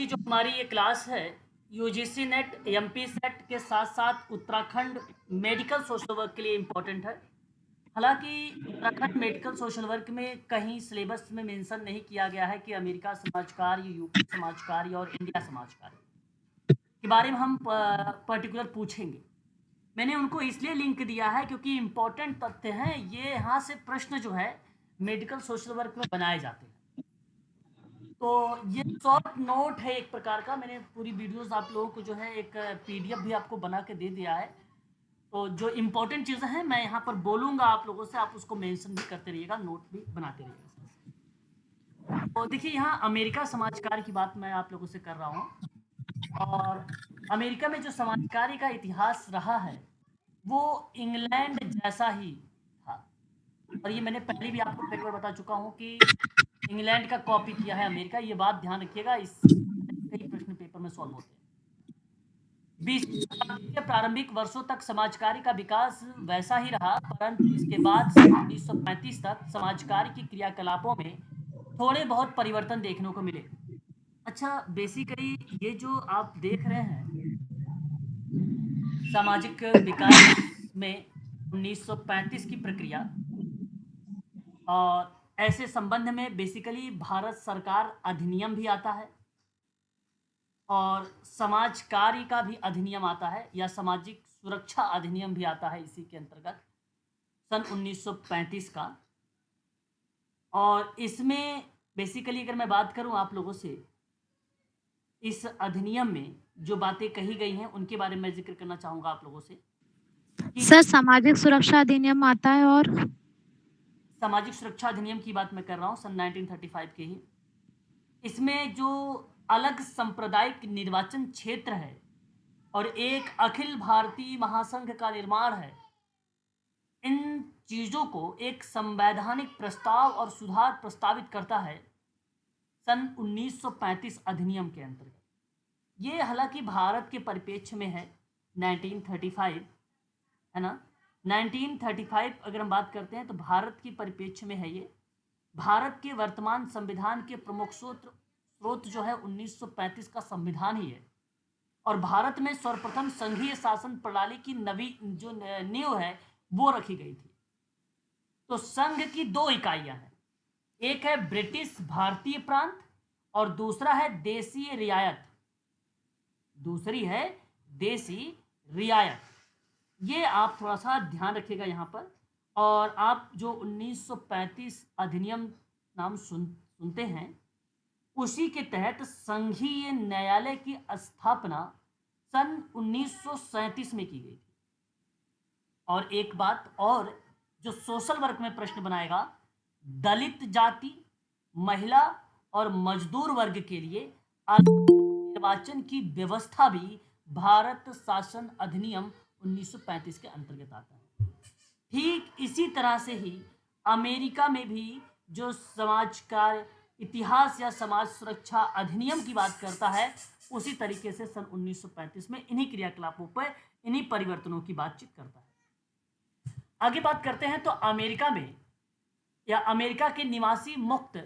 की जो हमारी ये क्लास है यूजीसी नेट एमपी सेट के साथ साथ उत्तराखंड मेडिकल सोशल वर्क के लिए इम्पोर्टेंट है। हालांकि उत्तराखंड मेडिकल सोशल वर्क में कहीं सिलेबस में मेंशन नहीं किया गया है कि अमेरिका समाज कार्य, यूपी समाज कार्य और इंडिया समाज कार्य के बारे में हम पर्टिकुलर पूछेंगे। मैंने उनको इसलिए लिंक दिया है क्योंकि इम्पोर्टेंट तथ्य हैं, ये यहाँ से प्रश्न जो है मेडिकल सोशल वर्क में बनाए जाते हैं। तो ये शॉर्ट नोट है एक प्रकार का। मैंने पूरी वीडियोस आप लोगों को जो है एक पीडीएफ भी आपको बना के दे दिया है। तो जो इम्पोर्टेंट चीज़ें हैं मैं यहाँ पर बोलूँगा आप लोगों से, आप उसको मेंशन भी करते रहिएगा, नोट भी बनाते रहिएगा। तो देखिए, यहाँ अमेरिका समाजकार की बात मैं आप लोगों से कर रहा हूँ। और अमेरिका में जो समाजकारी का इतिहास रहा है वो इंग्लैंड जैसा ही था। और ये मैंने पहले भी आपको कई बार बता चुका हूँ कि इंग्लैंड का कॉपी किया है अमेरिका। ये बात ध्यान रखिएगा, इस कई प्रश्न पेपर में सॉल्व होते हैं। 20वीं शताब्दी के प्रारंभिक वर्षों तक समाजकार्य का विकास वैसा ही रहा, परंतु इसके बाद सन 1935 तक समाजकार्य की क्रियाकलापों में थोड़े बहुत परिवर्तन देखने को मिले। अच्छा, बेसिकली ये जो आप देख रहे हैं सामाजिक विकास में 1935 की प्रक्रिया, और ऐसे संबंध में बेसिकली भारत सरकार अधिनियम भी आता है और समाज कार्य का भी अधिनियम आता है या सामाजिक सुरक्षा अधिनियम भी आता है इसी के अंतर्गत, सन 1935 का। और इसमें बेसिकली अगर मैं बात करूं आप लोगों से, इस अधिनियम में जो बातें कही गई हैं उनके बारे में मैं जिक्र करना चाहूँगा आप लोगों से कि सर सामाजिक सुरक्षा अधिनियम आता है और सामाजिक सुरक्षा अधिनियम की बात मैं कर रहा हूँ सन 1935 के ही। इसमें जो अलग सांप्रदायिक निर्वाचन क्षेत्र है और एक अखिल भारतीय महासंघ का निर्माण है, इन चीज़ों को एक संवैधानिक प्रस्ताव और सुधार प्रस्तावित करता है सन 1935 अधिनियम के अंतर्गत। ये हालांकि भारत के परिप्रेक्ष्य में है 1935, है ना। 1935 अगर हम बात करते हैं तो भारत की परिप्रेक्ष्य में है ये। भारत के वर्तमान संविधान के प्रमुख स्रोत जो है 1935 का संविधान ही है। और भारत में सर्वप्रथम संघीय शासन प्रणाली की नवी जो नींव है वो रखी गई थी। तो संघ की दो इकाइयां हैं, एक है ब्रिटिश भारतीय प्रांत और दूसरा है देशीय रियायत। दूसरी है देसी रियायत। ये आप थोड़ा सा ध्यान रखिएगा यहाँ पर। और आप जो 1935 अधिनियम नाम सुनते हैं, उसी के तहत संघीय न्यायालय की स्थापना सन 1937 में की गई थी। और एक बात और जो सोशल वर्क में प्रश्न बनाएगा, दलित जाति, महिला और मजदूर वर्ग के लिए निर्वाचन की व्यवस्था भी भारत शासन अधिनियम 1935 के अंतर्गत आता है। ठीक इसी तरह से ही अमेरिका में भी जो समाज का इतिहास या समाज सुरक्षा अधिनियम की बात करता है, उसी तरीके से सन 1935 में इन्हीं क्रियाकलापों पर इन्हीं परिवर्तनों की बातचीत करता है। आगे बात करते हैं तो अमेरिका में या अमेरिका के निवासी मुक्त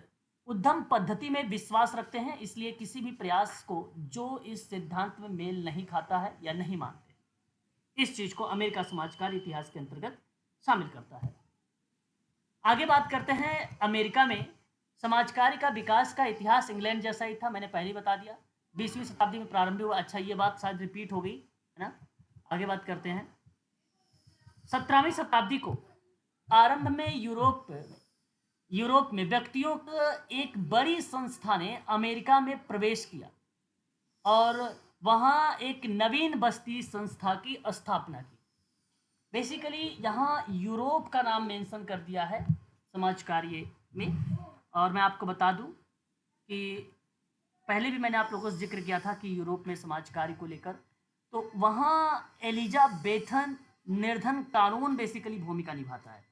उद्यम पद्धति में विश्वास रखते हैं, इसलिए किसी भी प्रयास को जो इस सिद्धांत में मेल नहीं खाता है या नहीं मानते, इस चीज को अमेरिका समाजकार इतिहास के अंतर्गत शामिल करता है। आगे बात करते हैं अमेरिका में समाजकार्य का विकास का इतिहास इंग्लैंड जैसा ही था, मैंने पहले ही बता दिया। 20वीं शताब्दी में प्रारंभ हुआ। अच्छा, ये बात शायद रिपीट हो गई है ना। आगे बात करते हैं। 17वीं शताब्दी को आरंभ में यूरोप में व्यक्तियों का एक बड़ी संस्था ने अमेरिका में प्रवेश किया और वहाँ एक नवीन बस्ती संस्था की स्थापना की। बेसिकली यहाँ यूरोप का नाम मेंशन कर दिया है समाज कार्य में। और मैं आपको बता दूं कि पहले भी मैंने आप लोगों से जिक्र किया था कि यूरोप में समाज कार्य को लेकर, तो वहाँ एलिजाबेथन निर्धन कानून बेसिकली भूमिका निभाता है।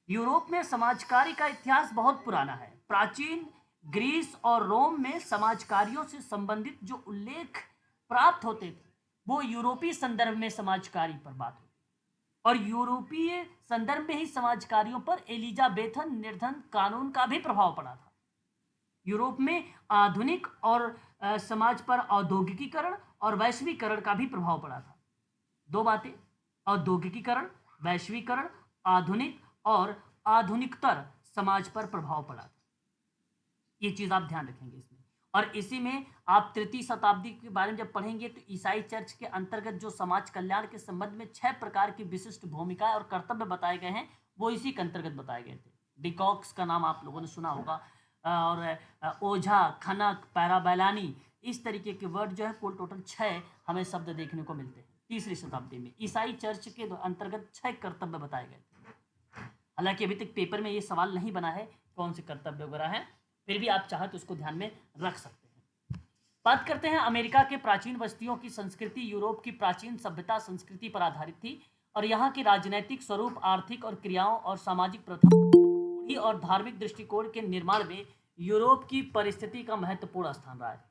यूरोप में समाजकार्य का इतिहास बहुत पुराना है। प्राचीन ग्रीस और रोम में समाजकार्यों से संबंधित जो उल्लेख प्राप्त होते थे वो यूरोपीय संदर्भ में समाजकार्य पर बात होती, और यूरोपीय संदर्भ में ही समाजकार्यों पर एलिजाबेथन निर्धन कानून का भी प्रभाव पड़ा था। यूरोप में आधुनिक और समाज पर औद्योगिकीकरण और वैश्वीकरण का भी प्रभाव पड़ा था। दो बातें, औद्योगिकीकरण, वैश्वीकरण, आधुनिक और आधुनिकतर समाज पर प्रभाव पड़ा था। ये चीज आप ध्यान रखेंगे इसमें। और इसी में आप तृतीय शताब्दी के बारे में जब पढ़ेंगे तो ईसाई चर्च के अंतर्गत जो समाज कल्याण के संबंध में 6 प्रकार की विशिष्ट भूमिकाएं और कर्तव्य बताए गए हैं, वो इसी के अंतर्गत बताए गए थे। डिकॉक्स का नाम आप लोगों ने सुना होगा, और ओझा, खनक, पैराबैलानी, इस तरीके के वर्ड जो है कुल टोटल 6 हमें शब्द देखने को मिलते हैं तीसरी शताब्दी में। ईसाई चर्च के अंतर्गत 6 कर्तव्य बताए गए थे। हालांकि अभी तक पेपर में ये सवाल नहीं बना है कौन से कर्तव्य वगैरह हैं, फिर भी आप चाहे तो उसको ध्यान में रख सकते हैं। बात करते हैं अमेरिका के प्राचीन बस्तियों की संस्कृति। यूरोप की प्राचीन सभ्यता संस्कृति पर आधारित थी और यहाँ के राजनैतिक स्वरूप, आर्थिक और क्रियाओं और सामाजिक प्रथाओं और धार्मिक दृष्टिकोण के निर्माण में यूरोप की परिस्थिति का महत्वपूर्ण स्थान रहा है।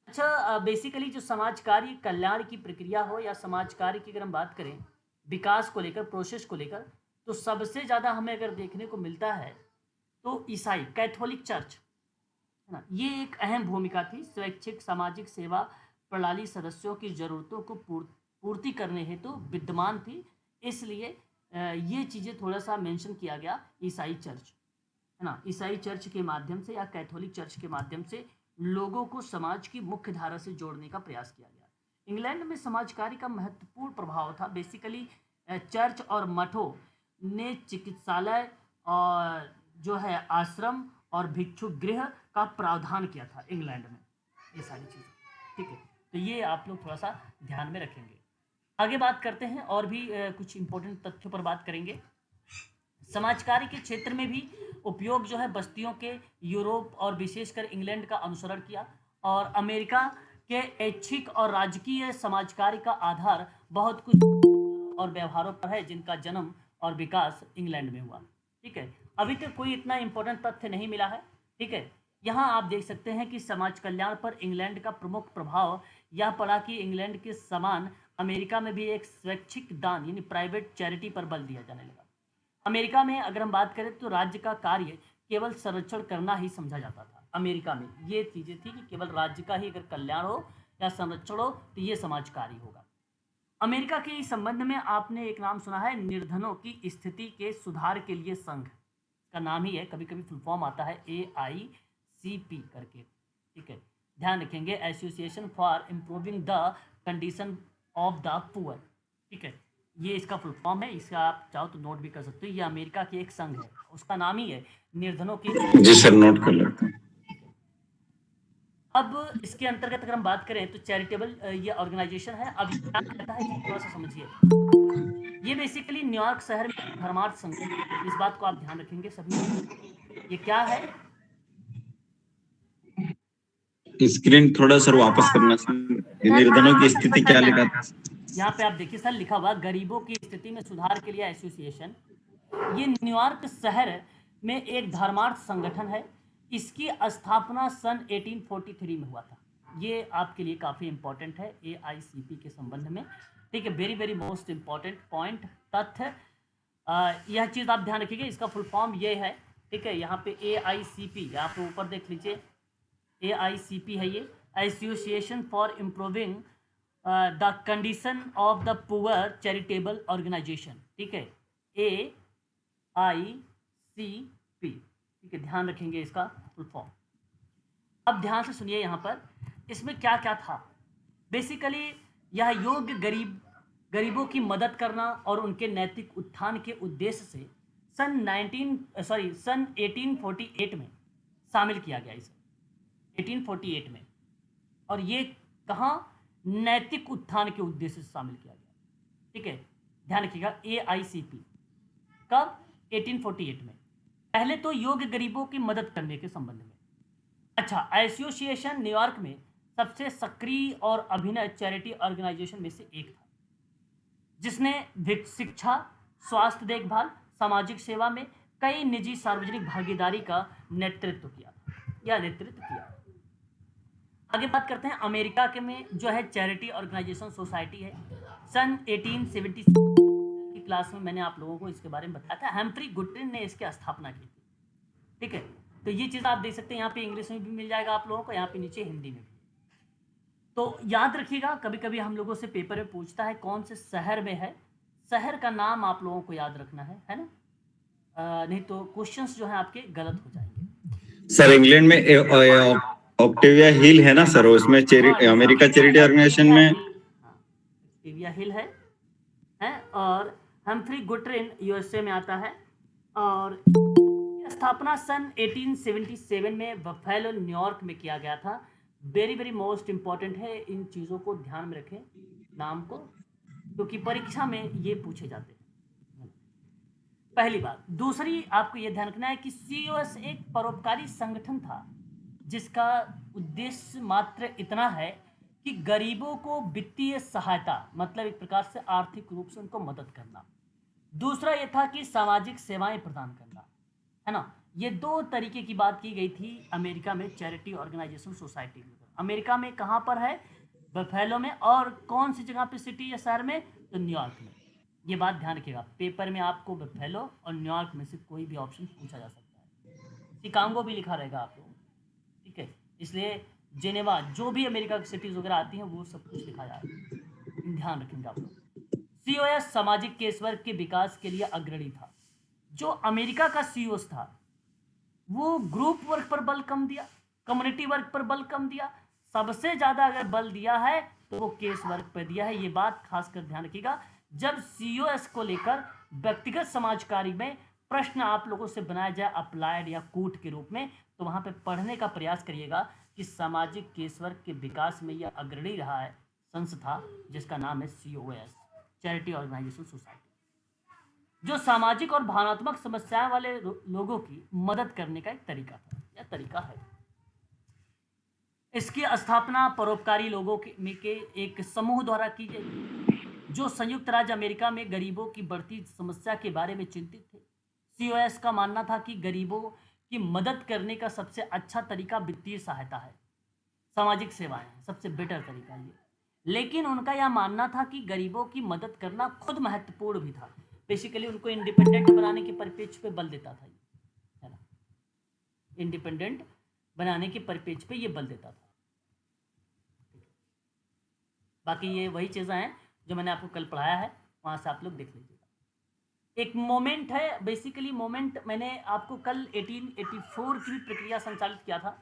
अच्छा, बेसिकली जो समाज कार्य कल्याण की प्रक्रिया हो या समाज कार्य की अगर हम बात करें विकास को लेकर, प्रोसेस को लेकर, तो सबसे ज़्यादा हमें अगर देखने को मिलता है तो ईसाई कैथोलिक चर्च है ना, ये एक अहम भूमिका थी। स्वैच्छिक सामाजिक सेवा प्रणाली सदस्यों की जरूरतों को पूर्ति करने हेतु विद्यमान थी, इसलिए ये चीज़ें थोड़ा सा मेंशन किया गया ईसाई चर्च है ना। ईसाई चर्च के माध्यम से या कैथोलिक चर्च के माध्यम से लोगों को समाज की मुख्य धारा से जोड़ने का प्रयास किया गया। इंग्लैंड में समाज कार्य का महत्वपूर्ण प्रभाव था। बेसिकली चर्च और मठों ने चिकित्सालय और जो है आश्रम और भिक्षु गृह का प्रावधान किया था इंग्लैंड में, ये सारी चीज़ें। ठीक है, तो ये आप लोग थोड़ा सा ध्यान में रखेंगे। आगे बात करते हैं और भी कुछ इंपॉर्टेंट तथ्यों पर बात करेंगे। समाज कार्य के क्षेत्र में भी उपयोग जो है बस्तियों के यूरोप और विशेषकर इंग्लैंड का अनुसरण किया, और अमेरिका के ऐच्छिक और राजकीय समाज कार्य का आधार बहुत कुछ और व्यवहारों पर है जिनका जन्म और विकास इंग्लैंड में हुआ। ठीक है, अभी तक कोई इतना इंपॉर्टेंट तथ्य नहीं मिला है। ठीक है, यहाँ आप देख सकते हैं कि समाज कल्याण पर इंग्लैंड का प्रमुख प्रभाव यह पड़ा कि इंग्लैंड के समान अमेरिका में भी एक स्वैच्छिक दान यानी प्राइवेट चैरिटी पर बल दिया जाने लगा। अमेरिका में अगर हम बात करें तो राज्य का कार्य केवल संरक्षण करना ही समझा जाता था। अमेरिका में ये चीज़ें थी कि केवल राज्य का ही अगर कल्याण हो या संरक्षण हो तो ये समाज कार्य होगा। अमेरिका के इस संबंध में आपने एक नाम सुना है, निर्धनों की स्थिति के सुधार के लिए संघ का नाम ही है, कभी कभी फुल फॉर्म आता है AICP करके। ठीक है, ध्यान रखेंगे, association for improving the condition of the poor. ठीक है, ये इसका फुल फॉर्म है, इसका आप चाहो तो नोट भी कर सकते हो। ये अमेरिका की एक संघ है, उसका नाम ही है निर्धनों की। जी सर, नोट कर लेते हैं। अब इसके अंतर्गत अगर हम बात करें तो चैरिटेबल ये ऑर्गेनाइजेशन है। अब ये क्या कहता है थोड़ा सा समझिए। ये बेसिकली न्यूयॉर्क शहर में धर्मार्थ संघ, इस बात को आप ध्यान रखेंगे सभी। ये क्या है, स्क्रीन थोड़ा सर वापस करना सर, निर्धनों की स्थिति क्या लिखा था? यहाँ पे आप देखिए सर, लिखा हुआ गरीबों की स्थिति में सुधार के लिए एसोसिएशन। ये न्यूयॉर्क शहर में एक धर्मार्थ संगठन है। इसकी स्थापना सन 1843 में हुआ था। ये आपके लिए काफ़ी इंपॉर्टेंट है AICP के संबंध में। ठीक है, very very most important point तथ्य, यह चीज़ आप ध्यान रखिएगा। इसका फुल फॉर्म ये है। ठीक है, यहाँ पे AICP, यहाँ पे ऊपर देख लीजिए AICP है ये, association for improving the condition of the poor charitable organisation. ठीक है, AICP। ठीक है, ध्यान रखेंगे इसका फुल फॉर्म। अब ध्यान से सुनिए, यहाँ पर इसमें क्या क्या था। बेसिकली यह योग्य गरीबों की मदद करना और उनके नैतिक उत्थान के उद्देश्य से सन 1848 में शामिल किया गया इसे, 1848 में। और ये कहाँ, नैतिक उत्थान के उद्देश्य से शामिल किया गया। ठीक है, ध्यान रखिएगा AICP कब, 1848 में। पहले तो योग्य गरीबों की मदद करने के संबंध में। अच्छा, एसोसिएशन न्यूयॉर्क में सबसे सक्रिय और अभिनव चैरिटी ऑर्गेनाइजेशन में से एक था, जिसने शिक्षा, स्वास्थ्य देखभाल, सामाजिक सेवा में कई निजी सार्वजनिक भागीदारी का नेतृत्व किया। आगे बात करते हैं अमेरिका के में जो है चैरिटी ऑर्गेनाइजेशन सोसाइटी है। सन 1876 की क्लास में मैंने आप लोगों को इसके बारे में बताया था, हम्फ्री गुटरिन ने इसकी स्थापना की थी। ठीक है, तो ये चीज़ आप देख सकते हैं, यहाँ पे इंग्लिश में भी मिल जाएगा आप लोगों को, यहाँ पे नीचे हिंदी में भी। तो याद रखिएगा, कभी कभी हम लोगों से पेपर में पूछता है कौन से शहर में है, शहर का नाम आप लोगों को याद रखना है ना। नहीं तो क्वेश्चंस जो है आपके गलत हो जाएंगे। सर इंग्लैंड में ऑक्टेविया हिल है ना सर, उसमें अमेरिका चैरिटी ऑर्गेनाइजेशन में ऑक्टेविया हिल है और हम्फ्री गुटरेन यूएसए में आता है। और स्थापना सन 1877 में बफेलो न्यूयॉर्क में किया गया था। वेरी वेरी मोस्ट इंपॉर्टेंट है, इन चीज़ों को ध्यान में रखें नाम को, क्योंकि परीक्षा में ये पूछे जाते हैं। पहली बात। दूसरी आपको ये ध्यान रखना है कि सीओएस एक परोपकारी संगठन था जिसका उद्देश्य मात्र इतना है कि गरीबों को वित्तीय सहायता, मतलब एक प्रकार से आर्थिक रूप से उनको मदद करना। दूसरा ये था कि सामाजिक सेवाएं प्रदान करना, है ना। ये दो तरीके की बात की गई थी अमेरिका में चैरिटी ऑर्गेनाइजेशन सोसाइटी में। अमेरिका में कहाँ पर है? बफेलो में। और कौन सी जगह पे, सिटी या शहर में? तो न्यूयॉर्क में। ये बात ध्यान रखिएगा, पेपर में आपको बफेलो और न्यूयॉर्क में से कोई भी ऑप्शन पूछा जा सकता है। शिकागो भी लिखा रहेगा आप लोगों, ठीक है। इसलिए जेनेवा, जो भी अमेरिका की सिटीज वगैरह आती हैं वो सब कुछ लिखा जाएगा, ध्यान रखेंगे आप लोग। सीओएस सामाजिक केस वर्ग के विकास के लिए अग्रणी था। जो अमेरिका का सीओएस था वो ग्रुप वर्क पर बल कम दिया, कम्युनिटी वर्क पर बल कम दिया। सबसे ज्यादा अगर बल दिया है तो वो केस वर्क पर दिया है। ये बात खासकर ध्यान रखिएगा। जब सीओएस को लेकर व्यक्तिगत समाज कार्य में प्रश्न आप लोगों से बनाया जाए अप्लाइड या कूट के रूप में, तो वहां पे पढ़ने का प्रयास करिएगा कि सामाजिक केस वर्क के विकास में यह अग्रणी रहा है संस्था जिसका नाम है सीओएस, चैरिटी ऑर्गेनाइजेशन सोसाइटी, जो सामाजिक और भावनात्मक समस्याएं वाले लोगों की मदद करने का एक तरीका था या तरीका है। इसकी स्थापना परोपकारी लोगों के एक समूह द्वारा की गई जो संयुक्त राज्य अमेरिका में गरीबों की बढ़ती समस्या के बारे में चिंतित थे। सीओएस का मानना था कि गरीबों की मदद करने का सबसे अच्छा तरीका वित्तीय सहायता है, सामाजिक सेवाएं हैं, सबसे बेटर तरीका ये। लेकिन उनका यह मानना था कि गरीबों की मदद करना खुद महत्वपूर्ण भी था। बेसिकली उनको इंडिपेंडेंट बनाने के परिप्रेक्ष्य पे बल देता था ये, है ना। इंडिपेंडेंट बनाने के परिप्रेक्ष्य पे ये बल देता था। बाकी ये वही चीज़ें हैं जो मैंने आपको कल पढ़ाया है, वहाँ से आप लोग देख लीजिएगा। एक मोमेंट है, बेसिकली मोमेंट मैंने आपको कल 1884 की भी प्रक्रिया संचालित किया था।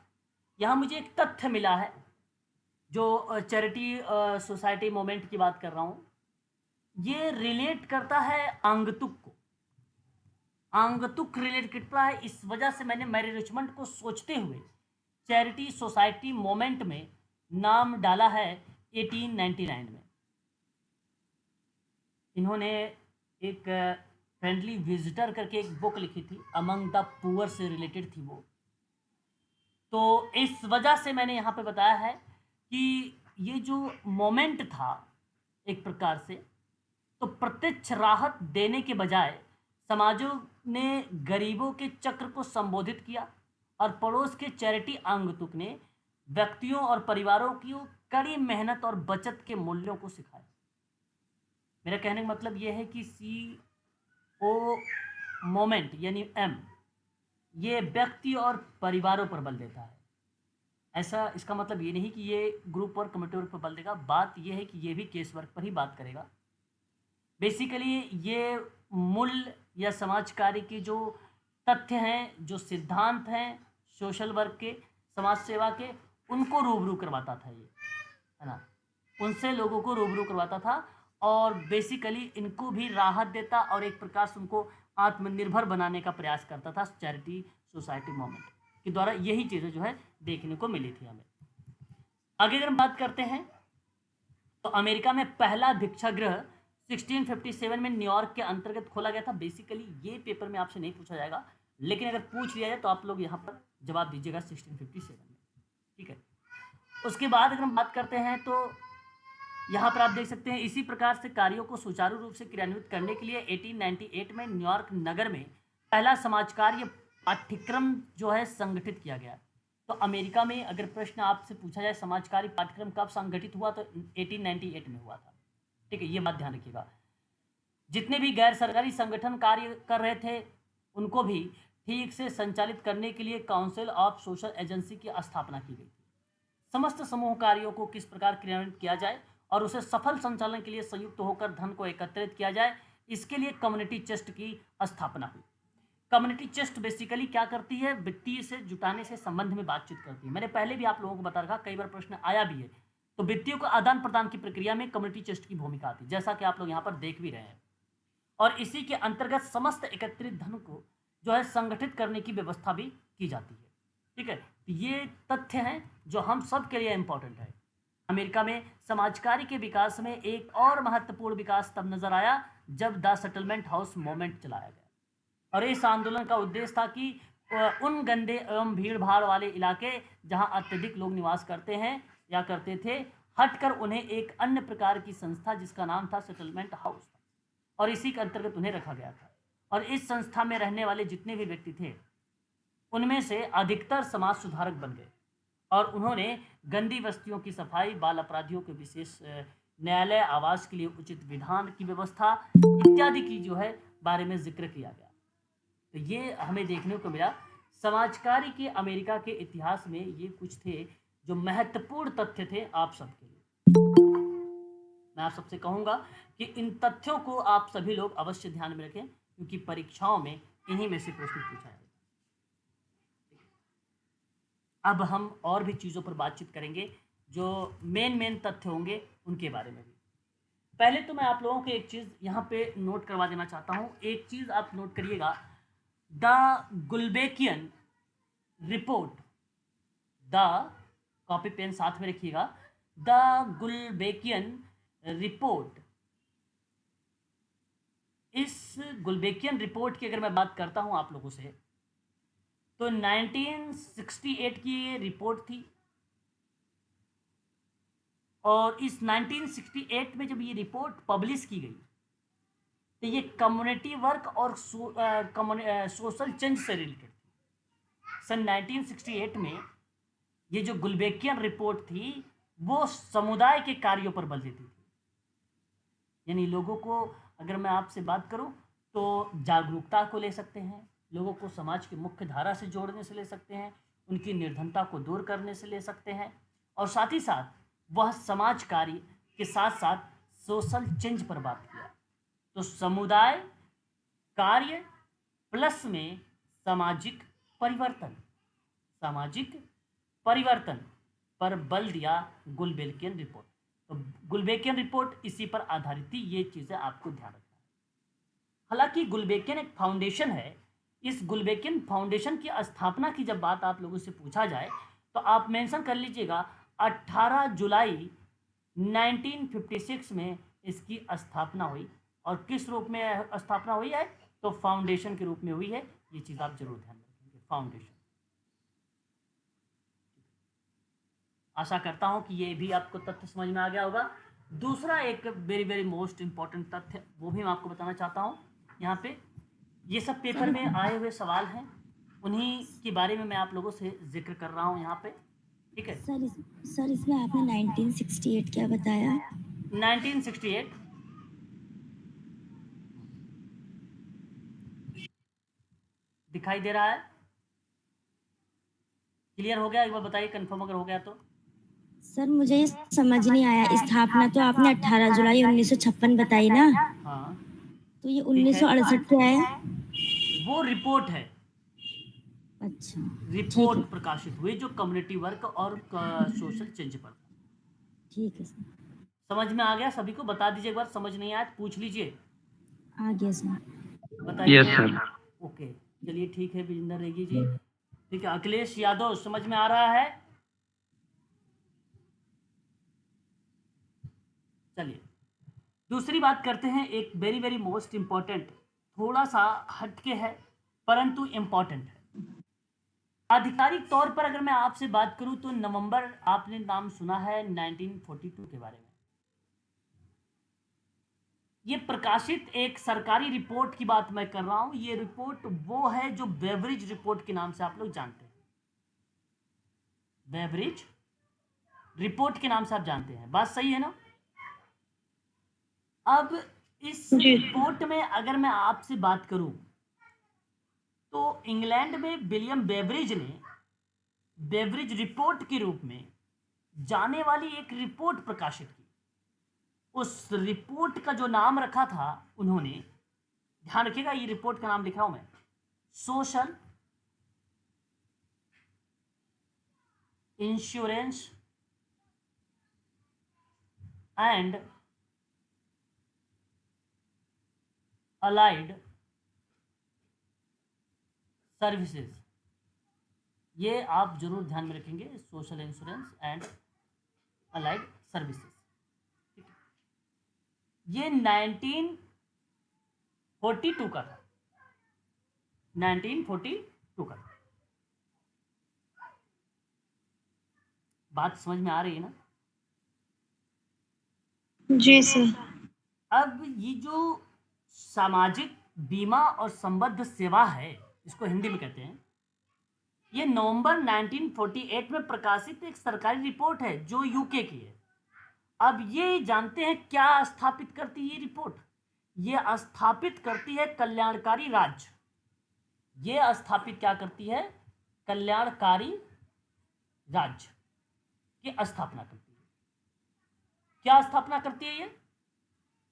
यहाँ मुझे एक तथ्य मिला है जो चैरिटी सोसाइटी मोमेंट की बात कर रहा हूँ, ये रिलेट करता है आंगतुक को। आंगतुक रिलेट करता है, इस वजह से मैंने मैरी रिचमंड को सोचते हुए चैरिटी सोसाइटी मोमेंट में नाम डाला है 1899 में। इन्होंने एक फ्रेंडली विजिटर करके एक बुक लिखी थी, अमंग द पुअर से रिलेटेड थी वो। तो इस वजह से मैंने यहाँ पे बताया है कि ये जो मोमेंट था एक प्रकार से, तो प्रत्यक्ष राहत देने के बजाय समाजों ने गरीबों के चक्र को संबोधित किया और पड़ोस के चैरिटी आंगतुक ने व्यक्तियों और परिवारों की कड़ी मेहनत और बचत के मूल्यों को सिखाया। मेरा कहने का मतलब यह है कि CO मोमेंट यानी M ये व्यक्ति और परिवारों पर बल देता है। ऐसा इसका मतलब ये नहीं कि ये ग्रुप वर्क कम्युनिटी वर्क पर बल देगा। बात ये है कि ये भी केस वर्क पर ही बात करेगा। बेसिकली ये मूल्य या समाज कार्य की जो तथ्य हैं, जो सिद्धांत हैं सोशल वर्क के, समाज सेवा के, उनको रूबरू करवाता था ये, है ना। उनसे लोगों को रूबरू करवाता था और बेसिकली इनको भी राहत देता और एक प्रकार से उनको आत्मनिर्भर बनाने का प्रयास करता था चैरिटी सोसाइटी मूवमेंट के द्वारा। यही चीज़ें जो है देखने को मिली थी हमें। आगे अगर हम बात करते हैं तो अमेरिका में पहला भिक्षागृह 1657 में न्यूयॉर्क के अंतर्गत खोला गया था। बेसिकली ये पेपर में आपसे नहीं पूछा जाएगा, लेकिन अगर पूछ लिया जाए तो आप लोग यहाँ पर जवाब दीजिएगा 1657 में, ठीक है। उसके बाद अगर हम बात करते हैं तो यहाँ पर आप देख सकते हैं इसी प्रकार से कार्यों को सुचारू रूप से क्रियान्वित करने के लिए 1898 में न्यूयॉर्क नगर में पहला समाज कार्य पाठ्यक्रम जो है संगठित किया गया। तो अमेरिका में अगर प्रश्न आपसे पूछा जाए समाज कार्य पाठ्यक्रम कब संगठित हुआ, तो 1898 में हुआ था, ठीक है। ये बात ध्यान रखिएगा। जितने भी गैर सरकारी संगठन कार्य कर रहे थे उनको भी ठीक से संचालित करने के लिए काउंसिल ऑफ सोशल एजेंसी की स्थापना की गई थी। समस्त समूह कार्यों को किस प्रकार क्रियान्वित किया जाए और उसे सफल संचालन के लिए संयुक्त होकर धन को एकत्रित किया जाए, इसके लिए कम्युनिटी चेस्ट की स्थापना हुई। कम्युनिटी चेस्ट बेसिकली क्या करती है, वित्तीय से जुटाने से संबंध में बातचीत करती है। मैंने पहले भी आप लोगों को बता रखा, कई बार प्रश्न आया भी है। तो वित्तीय को आदान प्रदान की प्रक्रिया में कम्युनिटी चेस्ट की भूमिका आती है, जैसा कि आप लोग यहाँ पर देख भी रहे हैं। और इसी के अंतर्गत समस्त एकत्रित धन को जो है संगठित करने की व्यवस्था भी की जाती है। ठीक है, ये तथ्य हैं जो हम सब के लिए इम्पोर्टेंट है। अमेरिका में समाजकारी के विकास में एक और महत्वपूर्ण विकास तब नजर आया जब द सेटलमेंट हाउस मूवमेंट चलाया गया। और इस आंदोलन का उद्देश्य था कि उन गंदे एवं भीड़ भाड़ वाले इलाके जहां अत्यधिक लोग निवास करते हैं या करते थे, हटकर उन्हें एक अन्य प्रकार की संस्था जिसका नाम था सेटलमेंट हाउस, और इसी के अंतर्गत उन्हें रखा गया था। और इस संस्था में रहने वाले जितने भी व्यक्ति थे उनमें से अधिकतर समाज सुधारक बन गए और उन्होंने गंदी बस्तियों की सफाई, बाल अपराधियों के विशेष न्यायालय, आवास के लिए उचित विधान की व्यवस्था इत्यादि की जो है बारे में जिक्र किया गया। तो ये हमें देखने को मिला समाजकारी के अमेरिका के इतिहास में। ये कुछ थे जो महत्वपूर्ण तथ्य थे आप सबके लिए। मैं आप सबसे कहूँगा कि इन तथ्यों को आप सभी लोग अवश्य ध्यान में रखें, क्योंकि परीक्षाओं में इन्हीं में से प्रश्न पूछा जाएगा। अब हम और भी चीज़ों पर बातचीत करेंगे जो मेन तथ्य होंगे उनके बारे में भी। पहले तो मैं आप लोगों को एक चीज़ यहाँ पे नोट करवा देना चाहता हूँ। एक चीज़ आप नोट करिएगा, the Gulbenkian report, the copy pen साथ में रखिएगा, द गुल्बेकियन रिपोर्ट। इस गुल्बेकियन रिपोर्ट की अगर मैं बात करता हूं आप लोगों से, तो 1968 की ये रिपोर्ट थी। और इस 1968 में जब ये रिपोर्ट पब्लिश की गई तो ये कम्युनिटी वर्क और सोशल चेंज से रिलेटेड थी। सन 1968 में ये जो गुल्बेकियन रिपोर्ट थी वो समुदाय के कार्यों पर बल देती थी। यानी लोगों को, अगर मैं आपसे बात करूं तो जागरूकता को ले सकते हैं, लोगों को समाज की मुख्य धारा से जोड़ने से ले सकते हैं, उनकी निर्धनता को दूर करने से ले सकते हैं, और साथ ही साथ वह समाज कार्य के साथ साथ सोशल चेंज पर बात किया। तो समुदाय कार्य प्लस में सामाजिक परिवर्तन पर बल दिया गुल्बेकियन रिपोर्ट। तो गुल्बेकियन रिपोर्ट इसी पर आधारित थी। ये चीज़ें आपको ध्यान रखना है। हालांकि गुल्बेकियन एक फाउंडेशन है। इस गुल्बेकियन फाउंडेशन की स्थापना की जब बात आप लोगों से पूछा जाए तो आप मेंशन कर लीजिएगा 18 जुलाई 1956 में इसकी स्थापना हुई। और किस रूप में स्थापना हुई है, तो फाउंडेशन के रूप में हुई है। ये चीज़ आप जरूर ध्यान रखेंगे, फाउंडेशन। आशा करता हूं कि ये भी आपको तथ्य समझ में आ गया होगा। दूसरा एक वेरी मोस्ट इंपॉर्टेंट तथ्य वो भी मैं आपको बताना चाहता हूं। यहाँ पे ये सब पेपर में आए हुए सवाल हैं, उन्हीं के बारे में मैं आप लोगों से जिक्र कर रहा हूँ यहाँ पे। ठीक है सर, इसमें आपने 1968 क्या बताया? 1968 दिखाई दे रहा है? क्लियर हो गया? एक बार बताइए कंफर्म अगर हो गया तो। सर मुझे ये समझ नहीं आया, स्थापना तो आपने 18 जुलाई 1956 बताई ना? हाँ, तो ये 1968 क्या है? वो रिपोर्ट है। अच्छा, रिपोर्ट प्रकाशित हुई जो कम्युनिटी वर्क और सोशल चेंज पर। ठीक है सर। समझ में आ गया सभी को? बता दीजिए एक बार, समझ नहीं आया तो पूछ लीजिए। आ गया सर। बताइए। Yes sir. ओके, चलिए ठीक है विजेंद्र रेगी जी। ठीक है, अखिलेश यादव समझ में आ रहा है? चलिए दूसरी बात करते हैं, एक वेरी मोस्ट इम्पॉर्टेंट, थोड़ा सा हटके है परंतु इम्पॉर्टेंट है। आधिकारिक तौर पर अगर मैं आपसे बात करूं तो नवंबर, आपने नाम सुना है 1942 के बारे में। ये प्रकाशित एक सरकारी रिपोर्ट की बात मैं कर रहा हूं। ये रिपोर्ट वो है जो बेवरिज रिपोर्ट के नाम से आप लोग जानते हैं। बेवरिज रिपोर्ट के नाम से आप जानते हैं, बात सही है ना? अब इस रिपोर्ट में अगर मैं आपसे बात करूं तो इंग्लैंड में विलियम बेवरिज ने बेवरिज रिपोर्ट के रूप में जाने वाली एक रिपोर्ट प्रकाशित की। उस रिपोर्ट का जो नाम रखा था उन्होंने, ध्यान रखिएगा ये रिपोर्ट का नाम लिख रहा हूं मैं, social insurance and allied services. ये आप जरूर ध्यान में रखेंगे, social insurance and allied services. ये 1942 का था, 1942 का था। बात समझ में आ रही है ना? जी सर। अब ये जो सामाजिक बीमा और संबद्ध सेवा है, इसको हिंदी में कहते हैं, ये नवंबर 1948 में प्रकाशित एक सरकारी रिपोर्ट है जो यूके की है। अब ये जानते हैं क्या स्थापित करती है ये रिपोर्ट? ये स्थापित करती है कल्याणकारी राज्य। ये स्थापित क्या करती है? कल्याणकारी राज्य की स्थापना करती है। क्या स्थापना करती है ये?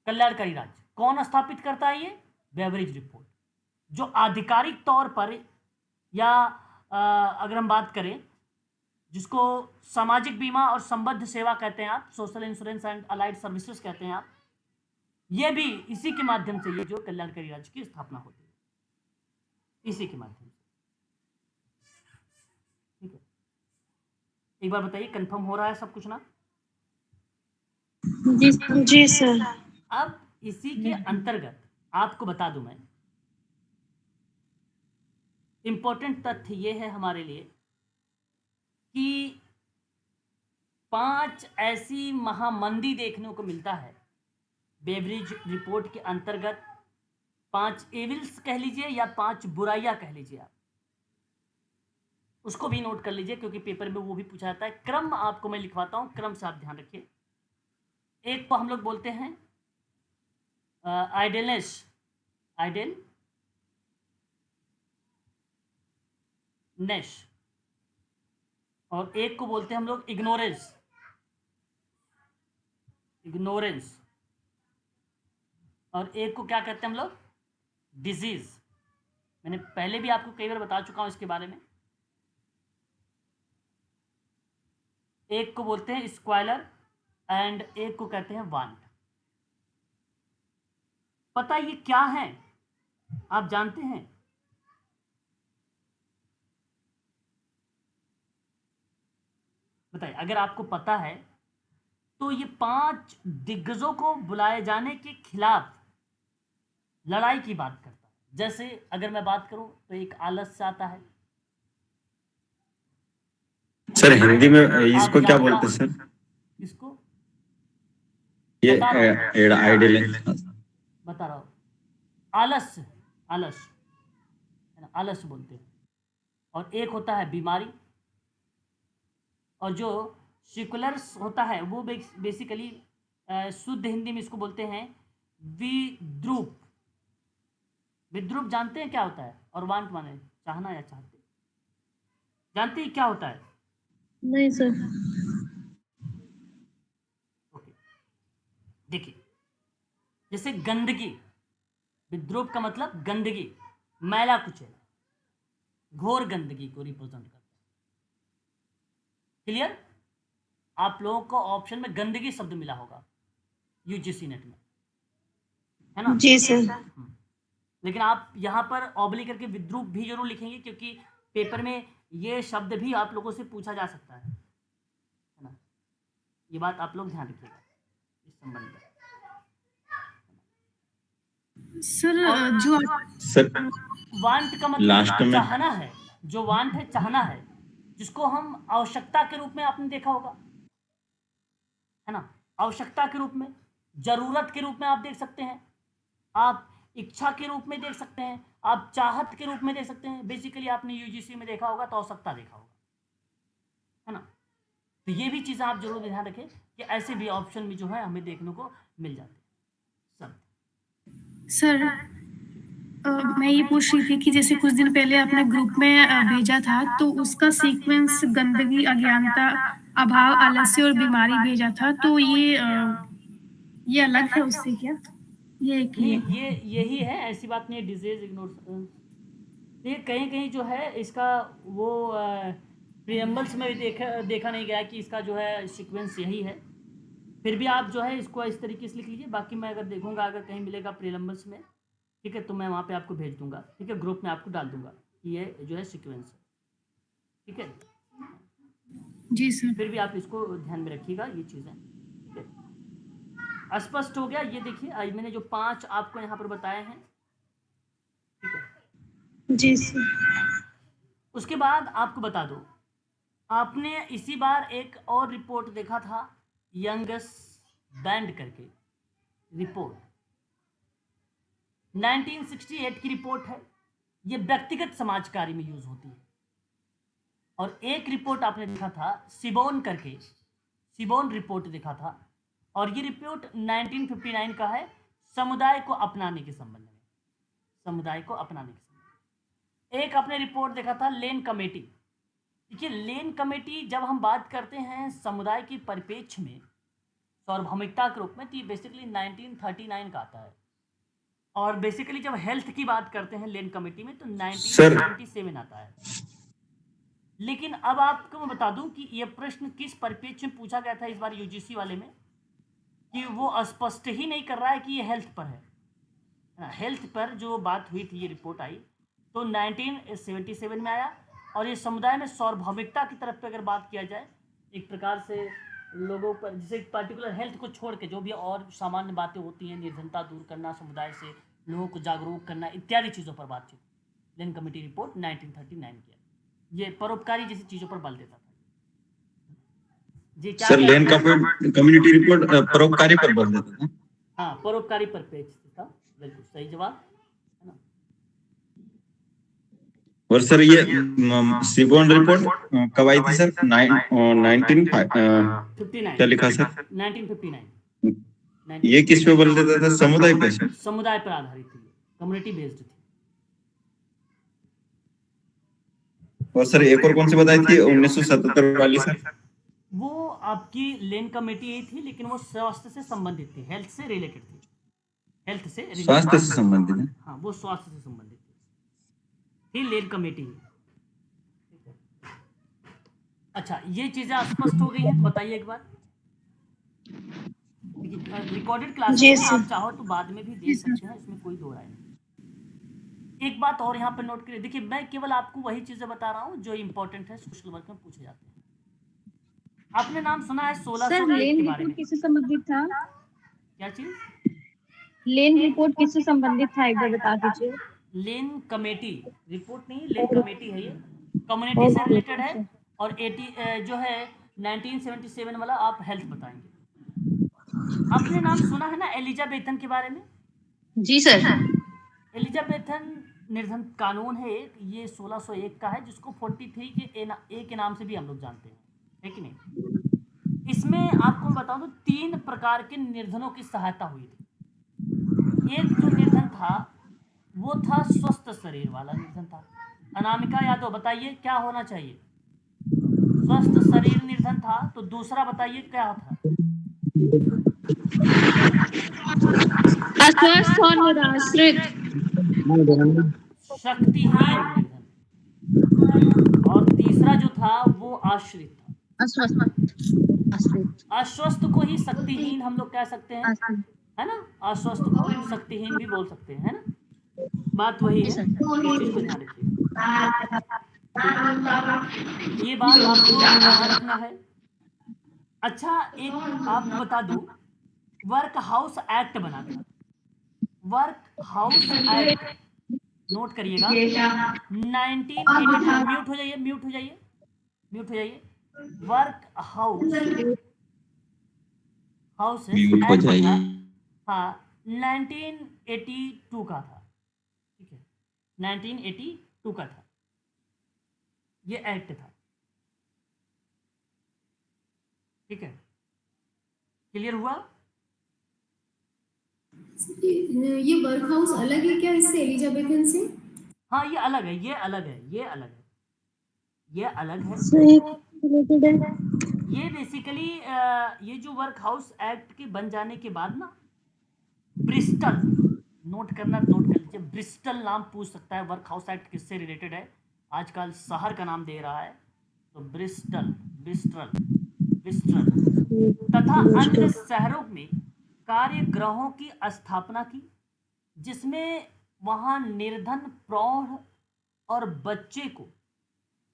कल्याणकारी राज्य। कौन स्थापित करता है ये? Beverage report. जो आधिकारिक तौर पर, या अगर हम बात करें, जिसको सामाजिक बीमा और संबद्ध सेवा कहते हैं आप, social insurance and allied services कहते हैं आप, ये भी इसी के माध्यम से, ये जो कल्याणकारी राज्य की स्थापना होती है, इसी के माध्यम से। ठीक है, एक बार बताइए, कंफर्म हो रहा है सब कुछ ना? जी सर। अब इसी के अंतर्गत आपको बता दूं मैं, इंपॉर्टेंट तथ्य ये है हमारे लिए कि 5 ऐसी महामंदी देखने को मिलता है बेवरेज रिपोर्ट के अंतर्गत। 5 एविल्स कह लीजिए या 5 बुराइयां कह लीजिए आप, उसको भी नोट कर लीजिए क्योंकि पेपर में वो भी पूछा जाता है। क्रम आपको मैं लिखवाता हूं, क्रम से आप ध्यान रखिए। एक को हम लोग बोलते हैं आइडलनेस, और एक को बोलते हैं हम लोग इग्नोरेंस, और एक को क्या कहते हैं हम लोग? डिजीज। मैंने पहले भी आपको कई बार बता चुका हूं इसके बारे में। एक को बोलते हैं स्क्वायलर एंड एक को कहते हैं वांट। पता ये क्या है? आप जानते हैं? बताइए, अगर आपको पता है तो ये 5 दिग्गजों को बुलाए जाने के खिलाफ लड़ाई की बात करता है। जैसे अगर मैं बात करूं तो एक आलस से आता है। सर हिंदी में इसको क्या बोलते हैं सर? इसको ये बता रहा आइडलेंस बता रहा हूं, आलस है ना, आलस बोलते हैं। और एक होता है बीमारी, और जो सिकुलर्स होता है वो बेसिकली शुद्ध हिंदी में इसको बोलते हैं विद्रूप। विद्रूप जानते हैं क्या होता है? और वांट माने चाहना या चाहते, जानते हैं क्या होता है? नहीं सर। ओके, देखिए, जैसे गंदगी, विद्रूप का मतलब गंदगी, मैला कुचैला, घोर गंदगी को रिप्रेजेंट करता है। क्लियर? आप लोगों को ऑप्शन में गंदगी शब्द मिला होगा यूजीसी नेट में, है ना? जी सर। लेकिन आप यहाँ पर ऑब्लिक करके विद्रूप भी जरूर लिखेंगे क्योंकि पेपर में ये शब्द भी आप लोगों से पूछा जा सकता है ना? ये बात आप लोग ध्यान रखिएगा इस संबंध में। सर जो सर वांट का मतलब लास्ट में चाहना है। जो वांट है चाहना है, जिसको हम आवश्यकता के रूप में आपने देखा होगा, है ना? आवश्यकता के रूप में, जरूरत के रूप में आप देख सकते हैं, आप इच्छा के रूप में देख सकते हैं, आप चाहत के रूप में देख सकते हैं। बेसिकली आपने यूजीसी में देखा होगा तो आवश्यकता देखा होगा, है ना? तो ये भी चीज़ें आप जरूर ध्यान रखें कि ऐसे भी ऑप्शन में जो है हमें देखने को मिल जाते हैं सब। सर मैं ये पूछ रही थी कि जैसे कुछ दिन पहले आपने ग्रुप में भेजा था तो उसका सीक्वेंस गंदगी, अज्ञानता अभाव, आलस्य और बीमारी भेजा था, तो ये अलग है उससे क्या? ये एक ही नहीं, है। ये यही है, ऐसी बात नहीं है। डिजीज इग्नोर, ये कहीं कहीं जो है इसका वो प्रियम्बल्स में भी देखा नहीं गया कि इसका जो है सीक्वेंस यही है। फिर भी आप जो है इसको इस तरीके से लिख लीजिए। बाकी मैं अगर देखूंगा, अगर कहीं मिलेगा प्रियम्बल्स में, ठीक है, तो मैं वहाँ पे आपको भेज दूंगा, ठीक है, ग्रुप में आपको डाल दूंगा कि ये जो है सीक्वेंस है, ठीक है। जी सर। फिर भी आप इसको ध्यान में रखिएगा, ये चीज़ें, ठीक है। स्पष्ट हो गया? ये देखिए, आज मैंने जो 5 आपको यहाँ पर बताए हैं, ठीक है। जी सर। उसके बाद आपको बता दो, आपने इसी बार एक और रिपोर्ट देखा था, यंगस बैंड करके रिपोर्ट, 1968 की रिपोर्ट है। ये व्यक्तिगत समाज कार्य में यूज होती है। और एक रिपोर्ट आपने देखा था सिबोन करके, सिबोन रिपोर्ट देखा था, और ये रिपोर्ट 1959 का है, समुदाय को अपनाने के संबंध में, समुदाय को अपनाने के संबंध में। एक आपने रिपोर्ट देखा था लेन कमेटी। देखिए, लेन कमेटी जब हम बात करते हैं समुदाय के परिप्रेक्ष्य में सार्वभौमिकता के रूप में, तो ये बेसिकली 1939 का आता है। और बेसिकली जब हेल्थ की बात करते हैं लेन कमेटी में, तो 1977 आता है। लेकिन अब आपको मैं बता दूं कि यह प्रश्न किस परिप्रेक्ष्य में पूछा गया था इस बार यूजीसी वाले में, कि वो स्पष्ट ही नहीं कर रहा है कि ये हेल्थ पर है। हेल्थ पर जो बात हुई थी, ये रिपोर्ट आई तो 1977 में आया। और ये समुदाय में सार्वभौमिकता की तरफ पे अगर बात किया जाए, एक प्रकार से लोगों पर, जैसे पर्टिकुलर हेल्थ को छोड़ के जो भी और सामान्य बातें होती हैं, निर्धनता दूर करना, समुदाय से लोगों को जागरूक करना, इत्यादि चीज़ों पर बातचीत, लेन कमेटी रिपोर्ट 1939 किया। ये परोपकारी जैसी चीज़ों पर बल देता था। जी क्या सर, लेन कम्युनिटी रिपोर्ट परोपकारी पर बल देता था। हाँ, परोपकारी पर पेज था, बिल्कुल सही जवाब है ना। और सर ये सिबोन रिपोर्ट कब आई थी सर? 59 क्या लिखा सर? 1959। ये किस पे बल देता था? समुदाय पे? समुदाय पर आधारित थी, कम्युनिटी बेस्ड थी। और सर एक और कौन सी बताई थी 1977 वाली सर? वो आपकी लेन कमेटी यही थी, लेकिन वो स्वास्थ्य से संबंधित थी, हेल्थ से रिलेटेड थी, हेल्थ से related। स्वास्थ्य से संबंधित है। हाँ, वो स्वास्थ्य से संबंधित थी लेन कमेटी। अच्छा, ये चीजें स्पष्ट हो गई हैं, बताइए एक बार। रिकॉर्डेड क्लासेस में आप चाहो तो बाद में भी देख सकते हैं, इसमें कोई दो राय नहीं। एक बात और यहाँ पर नोट करिए, देखिए मैं केवल आपको वही चीजें बता रहा हूँ जो इंपॉर्टेंट है, सोशल वर्क में पूछे जाते हैं। आपने नाम सुना है 1601 के बारे में? किससे संबंधित था? क्या चीज? लेन रिपोर्ट किससे संबंधित था, एक बार बता दीजिए। लेन कमेटी रिपोर्ट नहीं, लेन कमेटी है, ये कम्युनिटी से रिलेटेड है। और 80 जो है 1977 वाला आप हेल्थ बताएंगे। आपने नाम सुना है ना एलिजाबेथन के बारे में? जी सर। एलिजाबेथन निर्धन कानून है एक, ये 1601 का है, जिसको 43 के ए के नाम से भी हम लोग जानते हैं, है कि नहीं? इसमें आपको बताऊं तो 3 प्रकार के निर्धनों की सहायता हुई थी। एक जो निर्धन था वो था स्वस्थ शरीर वाला निर्धन था। अनामिका यादव बताइए क्या होना चाहिए? स्वस्थ शरीर निर्धन था। तो दूसरा बताइए क्या था? अस्वस्थ और निराश्रित। शक्तिहीन निर्धन। और तीसरा जो था वो आश्रित था। अस्वस्थ को ही शक्तिहीन हम लोग कह सकते हैं, है ना? अस्वस्थ को शक्तिहीन भी बोल सकते हैं, है ना? बात वही है, इस चीज को ध्यान रखिए। ये बात आपको ध्यान रखना है। अच्छा, एक आपको बता दूं, वर्क हाउस एक्ट बना था, वर्क हाउस एक्ट, नोट करिएगा, 1982। म्यूट हो जाइए, म्यूट हो जाइए, म्यूट हो जाइए। वर्क हाउस म्यूट हो जाइए। हाँ, 1982 का था, ठीक है, 1982 का था, ये एक्ट था, ठीक है, क्लियर हुआ? ये वर्क हाउस अलग है क्या इससे, एलिजाबेथन से? हाँ, ये अलग है, ये अलग है, ये अलग है, ये अलग है। रिलेटेड है। ये बेसिकली ये जो वर्क हाउस एक्ट के बन जाने के बाद ना, ब्रिस्टल, नोट कर लीजिए, ब्रिस्टल नाम पूछ सकता है, वर्क हाउस एक्ट किससे रिलेटेड है, आजकल शहर का नाम दे रहा है, तो ब्रिस्टल, ब्रिस्टल तथा अन्य शहरों में कार्यगृहों की स्थापना की, जिसमें वहां निर्धन प्रौढ़ और बच्चे को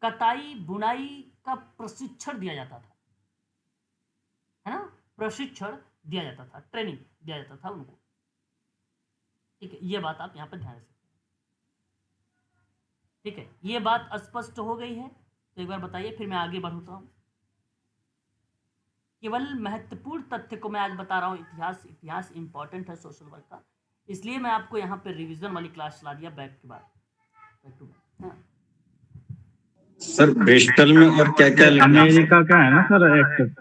कताई बुनाई का प्रशिक्षण दिया जाता था, है ना, प्रशिक्षण दिया जाता था, ट्रेनिंग दिया जाता था उनको। ठीक है, ये बात आप यहाँ पर ध्यान रख सकते हैं। ठीक है, ये बात स्पष्ट हो गई है, तो एक बार बताइए, फिर मैं आगे बढ़ता हूँ। केवल महत्वपूर्ण तथ्य को मैं आज बता रहा हूँ, इतिहास इंपॉर्टेंट है सोशल वर्क का, इसलिए मैं आपको यहाँ पे रिवीजन वाली क्लास चला दिया back to back. Sir Bristol में और क्या क्या अमेरिका का है ना सर एक्ट?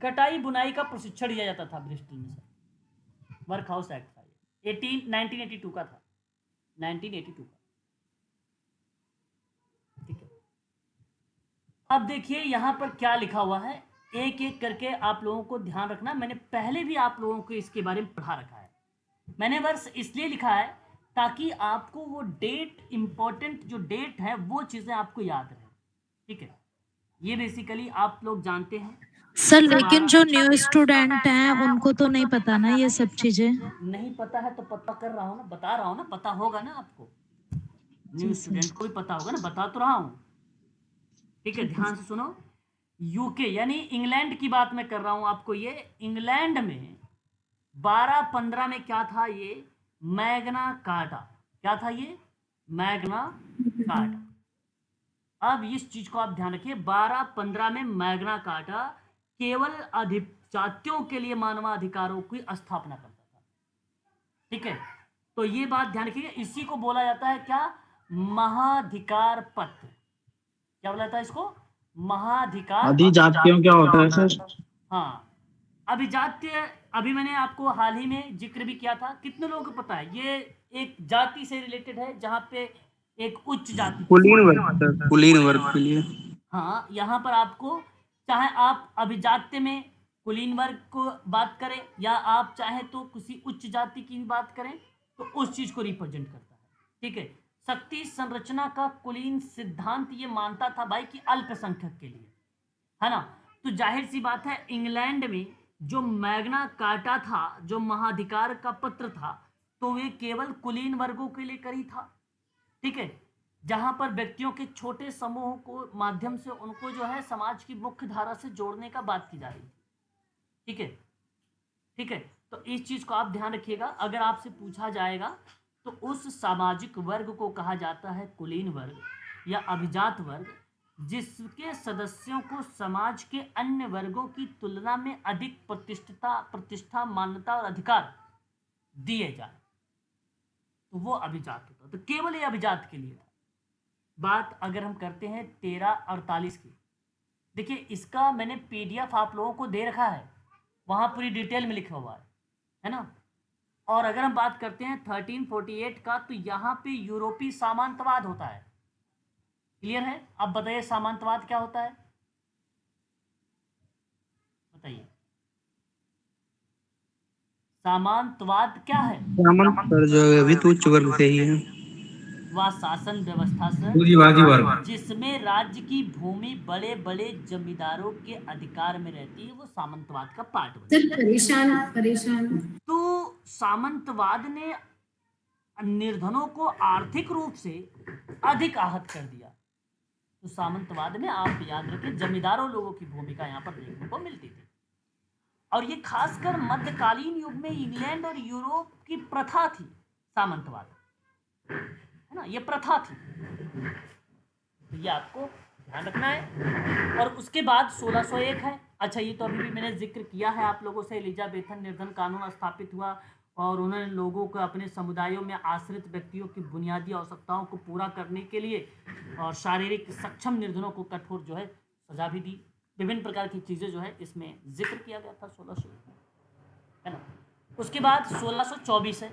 कटाई बुनाई का प्रशिक्षण दिया जाता था ब्रिस्टल में सर, वर्क हाउस एक्ट था ये, 1982 का था, 1982 का। ठीक है, अब देखिए यहाँ पर क्या लिखा हुआ है, एक एक करके आप लोगों को ध्यान रखना। मैंने पहले भी आप लोगों को इसके बारे में पढ़ा रखा है, मैंने वर्ष इसलिए लिखा है ताकि आपको वो डेट, इंपॉर्टेंट जो डेट है वो चीजें आपको याद रहे। ठीक है, ये बेसिकली आप लोग जानते हैं सर, लेकिन जो न्यू स्टूडेंट हैं उनको तो नहीं पता ना ये सब चीजें। नहीं पता है तो पता कर रहा हूँ ना, बता रहा हूँ ना, पता होगा ना आपको, न्यू स्टूडेंट को भी पता होगा ना, बता तो रहा हूँ। ठीक है, ध्यान से सुनो, यूके यानी इंग्लैंड की बात मैं कर रहा हूँ आपको। ये इंग्लैंड में 1215 में क्या था, ये मैग्ना कार्टा, क्या था ये, मैग्ना कार्टा। अब इस चीज को आप ध्यान रखिए, 1215 में मैग्ना कार्टा केवल अधिजातियों के लिए मानवाधिकारों की स्थापना करता था। ठीक है, तो ये बात ध्यान रखिए, इसी को बोला जाता है क्या, महाधिकार पत्र। क्या बोला जाता है इसको, महाधिकार। अधिजातियों क्या होता है सर? हाँ, अभिजात्य अभी मैंने आपको हाल ही में जिक्र भी किया था, कितने लोगों को पता है, ये एक जाति से रिलेटेड है जहाँ पे एक उच्च जाति, कुलीन वर्ग के लिए। हाँ, यहाँ पर आपको चाहे आप अभिजात्य में कुलीन वर्ग को बात करें या आप चाहे तो किसी उच्च जाति की बात करें, तो उस चीज को रिप्रेजेंट करता है। ठीक है, शक्ति संरचना का कुलीन सिद्धांत ये मानता था भाई कि अल्पसंख्यक के लिए, है ना, तो जाहिर सी बात है इंग्लैंड में जो मैग्ना कार्टा था, जो महाधिकार का पत्र था, तो वे केवल कुलीन वर्गों के लिए करी था। ठीक है, जहां पर व्यक्तियों के छोटे समूह को माध्यम से उनको जो है समाज की मुख्य धारा से जोड़ने का बात की जा रही थी। ठीक है, ठीक है, तो इस चीज को आप ध्यान रखिएगा। अगर आपसे पूछा जाएगा तो उस सामाजिक वर्ग को कहा जाता है कुलीन वर्ग या अभिजात वर्ग, जिसके सदस्यों को समाज के अन्य वर्गों की तुलना में अधिक प्रतिष्ठा, मान्यता और अधिकार दिए जाए, तो वो अभिजात होता। तो केवल ये अभिजात के लिए था। बात अगर हम करते हैं 1348 की, देखिए इसका मैंने PDF आप लोगों को दे रखा है, वहां पूरी डिटेल में लिखा हुआ है ना। और अगर हम बात करते हैं 1348 का, तो यहाँ पे यूरोपीय सामंतवाद होता है। क्लियर है? अब बताइए सामंतवाद क्या होता है, बताइए सामंतवाद क्या है? जो अभी तो उच्च वर्ग से ही है, वह शासन व्यवस्था से पूंजीवादी वर्ग, जिसमें राज्य की भूमि बड़े बड़े जमींदारों के अधिकार में रहती है, वो सामंतवाद का पार्ट बनता है। सर परेशान तो सामंतवाद ने निर्धनों को आर्थिक रूप से अधिक आहत कर दिया। तो सामंतवाद में आप याद रखें जमींदारों लोगों की भूमिका यहाँ पर देखने को मिलती थी, और ये खासकर मध्यकालीन युग में इंग्लैंड और यूरोप की प्रथा थी सामंतवाद, है ना, ये प्रथा थी। तो ये आपको ध्यान रखना है। और उसके बाद 1601 है। अच्छा, ये तो अभी भी मैंने जिक्र किया है आप लोगों से, एलिजाबेथन निर्धन कानून स्थापित हुआ और उन्होंने लोगों को अपने समुदायों में आश्रित व्यक्तियों की बुनियादी आवश्यकताओं को पूरा करने के लिए और शारीरिक सक्षम निर्धनों को कठोर जो है सजा भी दी। विभिन्न प्रकार की चीज़ें जो है इसमें जिक्र किया गया था 1600, है ना। उसके बाद 1624 है।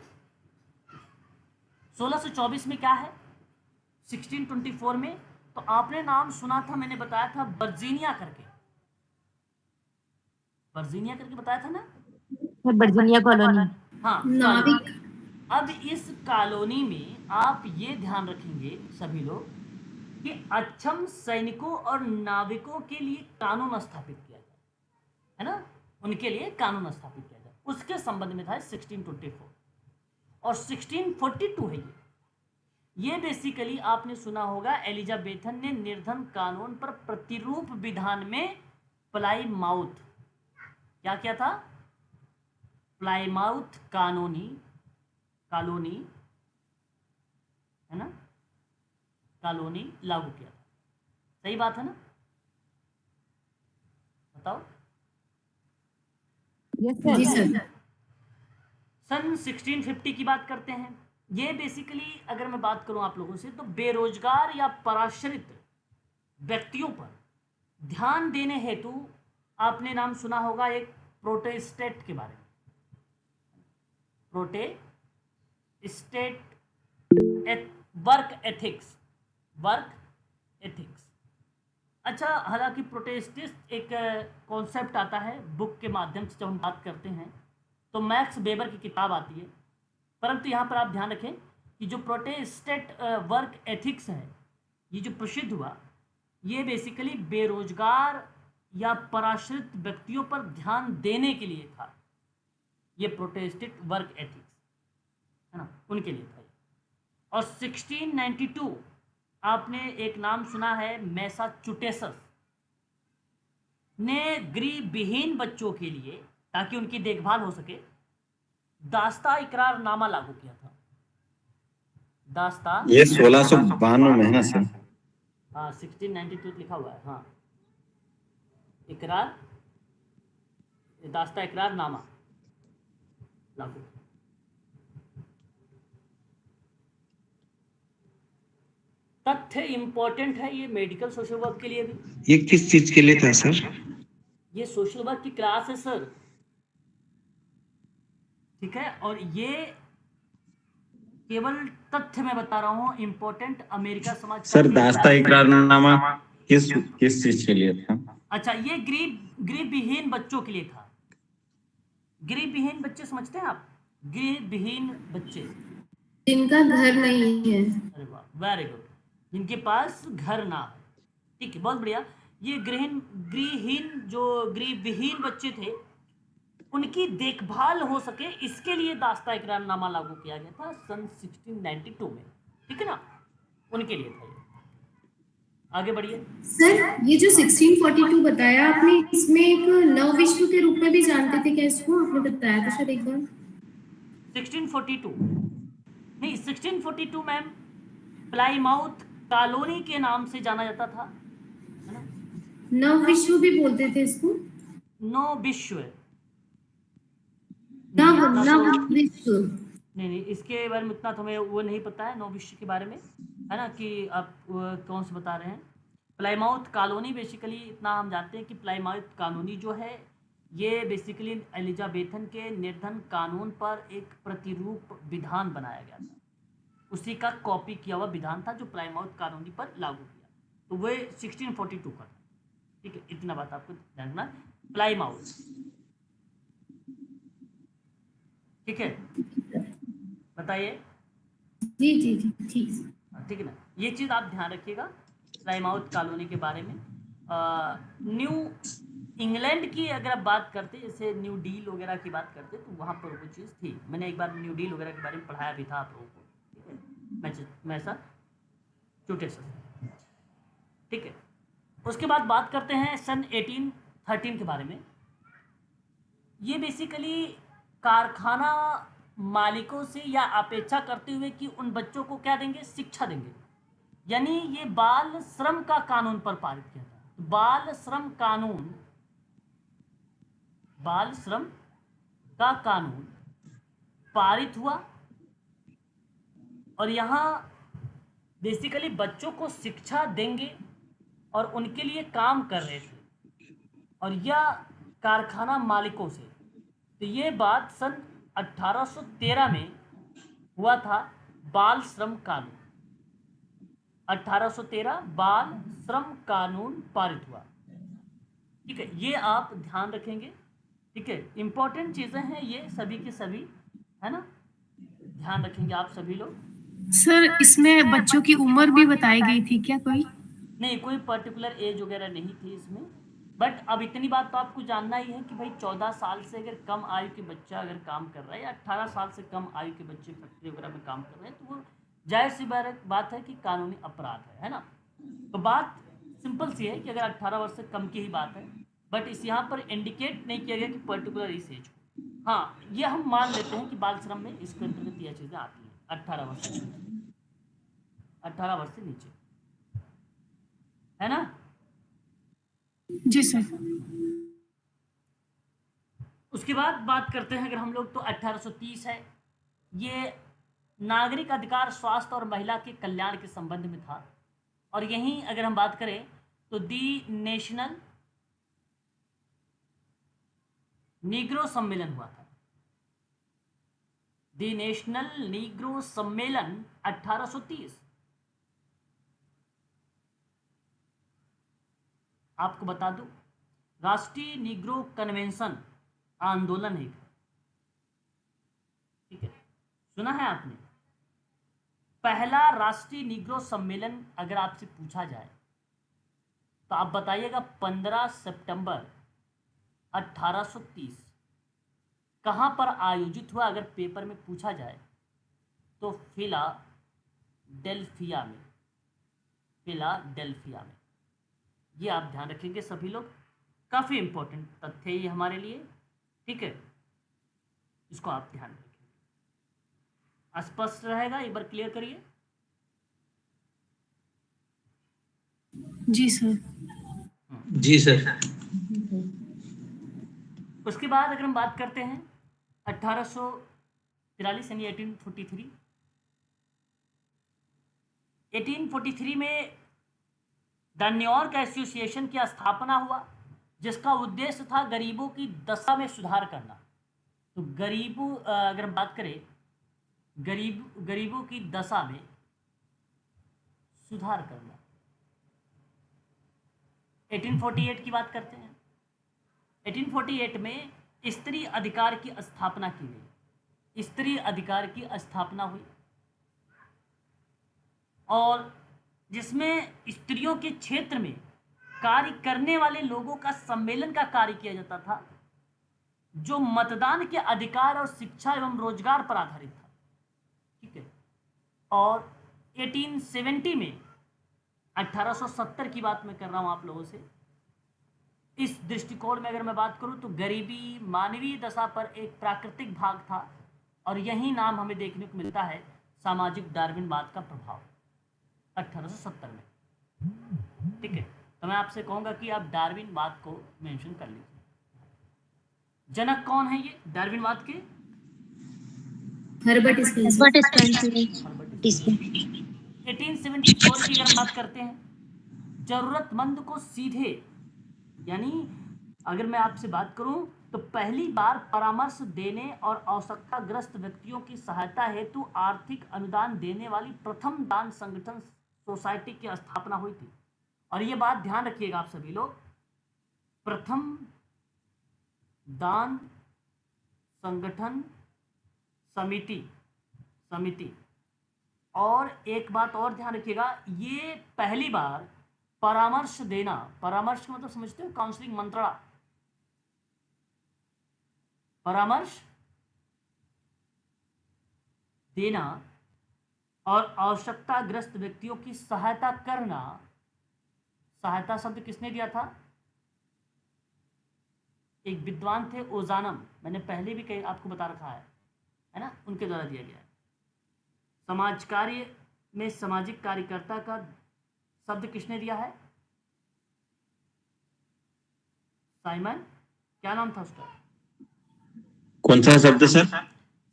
1624 में क्या है, 1624 में, तो आपने नाम सुना था, मैंने बताया था वर्जीनिया करके, वर्जीनिया करके बताया था ना। Virginia colony. हाँ, नाविक। अब इस कॉलोनी में आप ये ध्यान रखेंगे सभी लोग कि अक्षम सैनिकों और नाविकों के लिए कानून स्थापित किया जाए, है ना, उनके लिए कानून स्थापित किया जाए। उसके संबंध में था 1624 और 1642 है ये बेसिकली आपने सुना होगा एलिजाबेथन ने निर्धन कानून पर प्रतिरूप विधान में प्लाईमाउथ क्या किया था, प्लाईमाउथ कॉलोनी है ना, कॉलोनी लागू किया था। सही बात है ना, बताओ। जी सर। सन 1650 की बात करते हैं। ये बेसिकली अगर मैं बात करूं आप लोगों से तो बेरोजगार या पराश्रित व्यक्तियों पर ध्यान देने हेतु आपने नाम सुना होगा एक प्रोटेस्टेट के बारे में, प्रोटेस्टेट वर्क एथिक्स। अच्छा, हालांकि प्रोटेस्टेंट एक कॉन्सेप्ट आता है बुक के माध्यम से जब हम बात करते हैं तो मैक्स वेबर की किताब आती है, परंतु यहाँ पर आप ध्यान रखें कि जो प्रोटेस्टेंट वर्क एथिक्स है ये जो प्रसिद्ध हुआ ये बेसिकली बेरोजगार या पराश्रित व्यक्तियों पर ध्यान देने के लिए था। ये प्रोटेस्टेंट वर्क एथिक्स है ना, उनके लिए था। और 1692 आपने एक नाम सुना है मैसाचुसेट्स ने गृहविहीन बच्चों के लिए ताकि उनकी देखभाल हो सके दास्ता इकरारनामा लागू किया था। दास्ता ये 1692 में है ना सर? हाँ 1692 लिखा हुआ है। हाँ, दास्ता इकरारनामा लागू। तथ्य इंपॉर्टेंट है ये मेडिकल सोशल वर्क के लिए भी। ये किस चीज के लिए था सर? ये सोशल वर्क की क्लास है सर, ठीक है। और ये केवल तथ्य मैं बता रहा हूँ, इंपॉर्टेंट अमेरिका समाज सर दास्ता इकरारनामा किस चीज के लिए था? अच्छा, ये गृहविहीन बच्चों के लिए था। गृहविहीन बच्चे समझते हैं आप? गृहविहीन बच्चे जिनका घर नहीं है। अरे वाह, वेरी गुड, जिनके पास घर ना है, ठीक है, बहुत बढ़िया। ये गृहविहीन बच्चे थे, उनकी देखभाल हो सके इसके लिए दास्ता इकरारनामा लागू किया गया था सन 1692 में, ठीक है ना, उनके लिए था ये। आगे बढ़िए सर, ये जो 1642 बताया आपने, इसमें एक नव विश्व के रूप में भी जानते थे क्या इसको? आपने बताया था सर एक बार। 1642 नहीं, 1642 मैम प्लाईमाउथ कॉलोनी के नाम से जाना जाता था, है ना। नव विश्व भी बोलते थे इसको। नौ विश्व नव विश्व नहीं, इसके बारे में इतना तो हमें वो नहीं पता है, नौ विश्व के बारे में, है ना, कि आप कौन से बता रहे हैं। प्लाईमाउथ कॉलोनी बेसिकली इतना हम जानते हैं कि प्लाईमाउथ कॉलोनी जो है ये बेसिकली एलिजाबेथन के निर्धन कानून पर एक प्रतिरूप विधान बनाया गया था, उसी का कॉपी किया हुआ विधान था जो प्लाईमाउथ कॉलोनी पर लागू किया, तो वह 1642 का, ठीक है। इतना बात आपको ध्यान रखना। प्लाईमाउथ, ठीक है, बताइए। जी जी जी, ठीक ठीक है ना, ये चीज़ आप ध्यान रखिएगा प्लाईमाउथ कॉलोनी के बारे में। न्यू इंग्लैंड की अगर आप बात करते, जैसे न्यू डील वगैरह की बात करते, तो वहाँ पर वो चीज़ थी। मैंने एक बार न्यू डील वगैरह के बारे में पढ़ाया भी था आप लोगों को, ठीक है, मैसाचुसेट्स, ठीक है। उसके बाद बात करते हैं सन 1813 के बारे में। ये बेसिकली कारखाना मालिकों से या अपेक्षा करते हुए कि उन बच्चों को क्या देंगे, शिक्षा देंगे, यानी ये बाल श्रम का कानून पर पारित किया था। बाल श्रम का कानून पारित हुआ और यहाँ बेसिकली बच्चों को शिक्षा देंगे और उनके लिए काम कर रहे थे, और यह कारखाना मालिकों से। तो ये बात सन 1813 में हुआ था, बाल श्रम कानून। 1813 बाल श्रम कानून पारित हुआ, ठीक है। ये आप ध्यान रखेंगे ठीक है, इंपॉर्टेंट चीज़ें हैं ये सभी के सभी, है ना, ध्यान रखेंगे आप सभी लोग। सर इसमें बच्चों की उम्र भी बताई गई थी क्या कोई? नहीं, कोई पर्टिकुलर एज वगैरह नहीं थी इसमें, बट अब इतनी बात तो आपको जानना ही है कि भाई 14 साल से अगर कम आयु के बच्चा अगर काम कर रहा है या 18 साल से कम आयु के बच्चे फैक्ट्री वगैरह में काम कर रहे हैं तो वो जाहिर सी बात है कि कानूनी अपराध है ना। तो बात सिंपल सी है कि अगर 18 वर्ष से कम की ही बात है, बट इस यहाँ पर इंडिकेट नहीं किया गया कि पर्टिकुलर इस एज को। हाँ, ये हम मान लेते हैं कि बाल श्रम में इसके अंतर्गत यह चीज़ें आती हैं 18 वर्ष से नीचे, 18 वर्ष से नीचे, है ना। जी सर। उसके बाद बात करते हैं अगर हम लोग तो 1830 है, ये नागरिक अधिकार, स्वास्थ्य और महिला के कल्याण के संबंध में था। और यहीं अगर हम बात करें तो दी नेशनल नीग्रो सम्मेलन हुआ था, दी नेशनल नीग्रो सम्मेलन 1830। आपको बता दूं, राष्ट्रीय नीग्रो कन्वेंशन आंदोलन है, ठीक है, सुना है आपने। पहला राष्ट्रीय नीग्रो सम्मेलन अगर आपसे पूछा जाए तो आप बताइएगा 15 सितंबर 1830 कहाँ पर आयोजित हुआ। अगर पेपर में पूछा जाए तो फिलाडेल्फिया में, फिलाडेल्फिया में। ये आप ध्यान रखेंगे सभी लोग, काफ़ी इंपॉर्टेंट तथ्य है ये हमारे लिए, ठीक है, इसको आप ध्यान रखें। स्पष्ट रहेगा, एक बार क्लियर करिए। जी सर। जी सर। उसके बाद अगर हम बात करते हैं 1843 यानी 1843, 1843 में द न्यूयॉर्क एसोसिएशन की स्थापना हुआ, जिसका उद्देश्य था गरीबों की दशा में सुधार करना। तो गरीबों अगर हम बात करें गरीबों की दशा में सुधार करना। 1848 की बात करते हैं। 1848 में स्त्री अधिकार की स्थापना की गई, स्त्री अधिकार की स्थापना हुई, और जिसमें स्त्रियों के क्षेत्र में कार्य करने वाले लोगों का सम्मेलन का कार्य किया जाता था, जो मतदान के अधिकार और शिक्षा एवं रोजगार पर आधारित था, ठीक है। और 1870 में, 1870 की बात मैं कर रहा हूं आप लोगों से, इस दृष्टिकोण में अगर मैं बात करूं तो गरीबी मानवीय दशा पर एक प्राकृतिक भाग था, और यही नाम हमें देखने को मिलता है सामाजिक डार्विनवाद का प्रभाव 1870 में, ठीक है। तो मैं आपसे कहूंगा कि आप डार्विनवाद को मेंशन कर लीजिए। जनक कौन है ये डार्विनवाद के? Herbert Spencer. But Spencer. 1874 की अगर बात करते हैं, जरूरतमंद को सीधे, यानी अगर मैं आपसे बात करूं तो पहली बार परामर्श देने और आवश्यकताग्रस्त व्यक्तियों की सहायता हेतु आर्थिक अनुदान देने वाली प्रथम दान संगठन सोसाइटी की स्थापना हुई थी। और ये बात ध्यान रखिएगा आप सभी लोग, प्रथम दान संगठन समिति। और एक बात और ध्यान रखिएगा, ये पहली बार परामर्श देना, परामर्श का मतलब समझते हो, काउंसलिंग, मंत्रणा, परामर्श देना और आवश्यकताग्रस्त व्यक्तियों की सहायता करना। सहायता शब्द किसने दिया था? एक विद्वान थे ओजानम, मैंने पहले भी कहीं आपको बता रखा है ना, उनके द्वारा दिया गया है। समाज कार्य में सामाजिक कार्यकर्ता का शब्द किसने दिया है? साइमन, क्या नाम था उसका? कौन सा शब्द सर?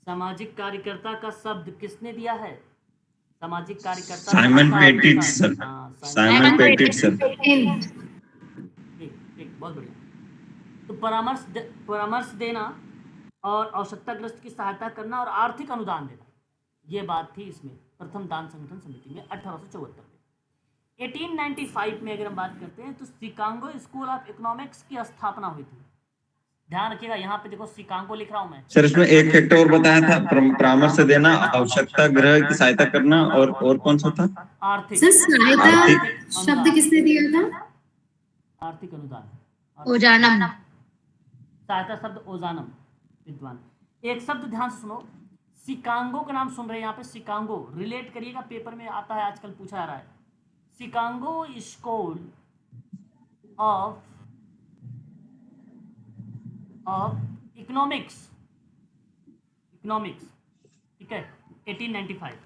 सामाजिक कार्यकर्ता का शब्द किसने दिया है? सामाजिक कार्यकर्ता Simon petit sir. Simon petit sir. एक बहुत बढ़िया। तो परामर्श देना और आवश्यकताग्रस्त की सहायता करना और आर्थिक अनुदान देना, ये बात थी इसमें प्रथम दान संगठन समिति में 1874 में। 1895 में अगर हम बात करते हैं तो शिकागो स्कूल ऑफ इकोनॉमिक्स की स्थापना हुई थी, ध्यान रखिएगा, यहाँ पे देखो शिकागो लिख रहा हूँ मैं। सर इसमें एक फैक्टर और बताया था, परामर्श देना, आवश्यकता ग्रह की सहायता करना, और कौन सा था? आर्थिक सर सहायता आर्थिक शब्द किसने दिया था? आर्थिक अनुदान, ओजानम। सहायता शब्द ओजानम, विद्वान। एक शब्द ध्यान से सुनो, शिकागो का नाम सुन रहे हैं यहाँ पे, शिकागो रिलेट करिएगा, पेपर में आता है आजकल, पूछा जा रहा है। शिकागो स्कूल ऑफ इकोनॉमिक्स, ठीक है, 1895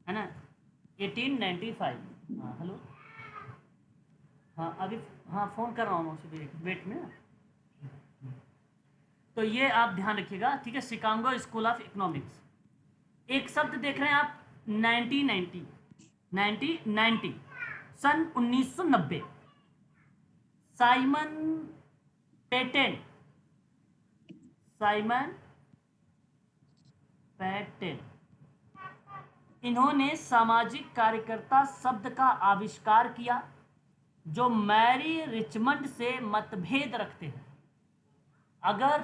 है ना, 1895। हाँ हेलो, हाँ अभी, हाँ फोन कर रहा हूँ उसे, वेट में। तो ये आप ध्यान रखिएगा, ठीक है, शिकागो स्कूल ऑफ इकोनॉमिक्स। एक शब्द देख रहे हैं आप, 1990 सन 1990, साइमन पैटन, इन्होंने सामाजिक कार्यकर्ता शब्द का आविष्कार किया, जो मैरी रिचमंड से मतभेद रखते हैं। अगर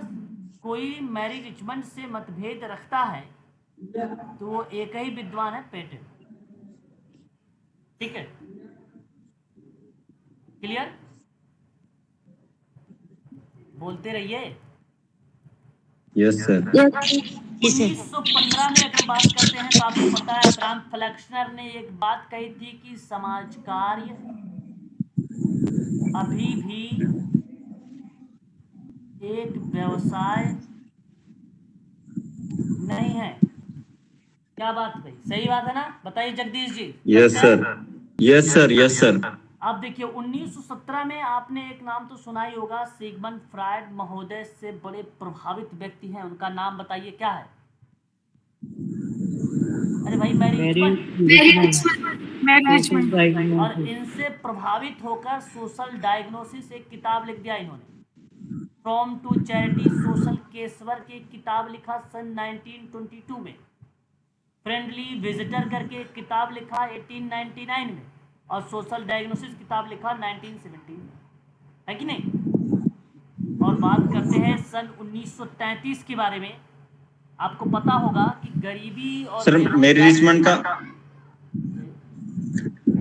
कोई मैरी रिचमंड से मतभेद रखता है तो वो एक ही विद्वान है, पैटन। ठीक है, क्लियर? बोलते रहिए। Yes sir. 1915 में अगर बात करते हैं तो आपको पता है अब्राहम फ्लेक्सनर ने एक बात कही थी कि समाज कार्य अभी भी एक व्यवसाय नहीं है। क्या बात भाई, सही बात है ना? बताइए Jagdish ji. Yes sir, yes sir, yes sir. अब देखिए 1917 में आपने एक नाम तो सुना ही होगा, सिगमंड फ्रायड महोदय से बड़े प्रभावित व्यक्ति हैं, उनका नाम बताइए क्या है? अरे भाई मैरी रिचमंड। और इनसे प्रभावित होकर सोशल डायग्नोसिस एक किताब लिख दिया इन्होंने, फ्रॉम टू चैरिटी सोशल केसवर की किताब लिखा सन 1922 में, फ्रेंडली विजिटर करके एक किताब लिखा 1899 में, और सोशल डायग्नोसिस किताब लिखा 1917 में, है कि नहीं? और बात करते हैं सन 1933 के बारे में। आपको पता होगा कि गरीबी और सर मैरी रिचमंड का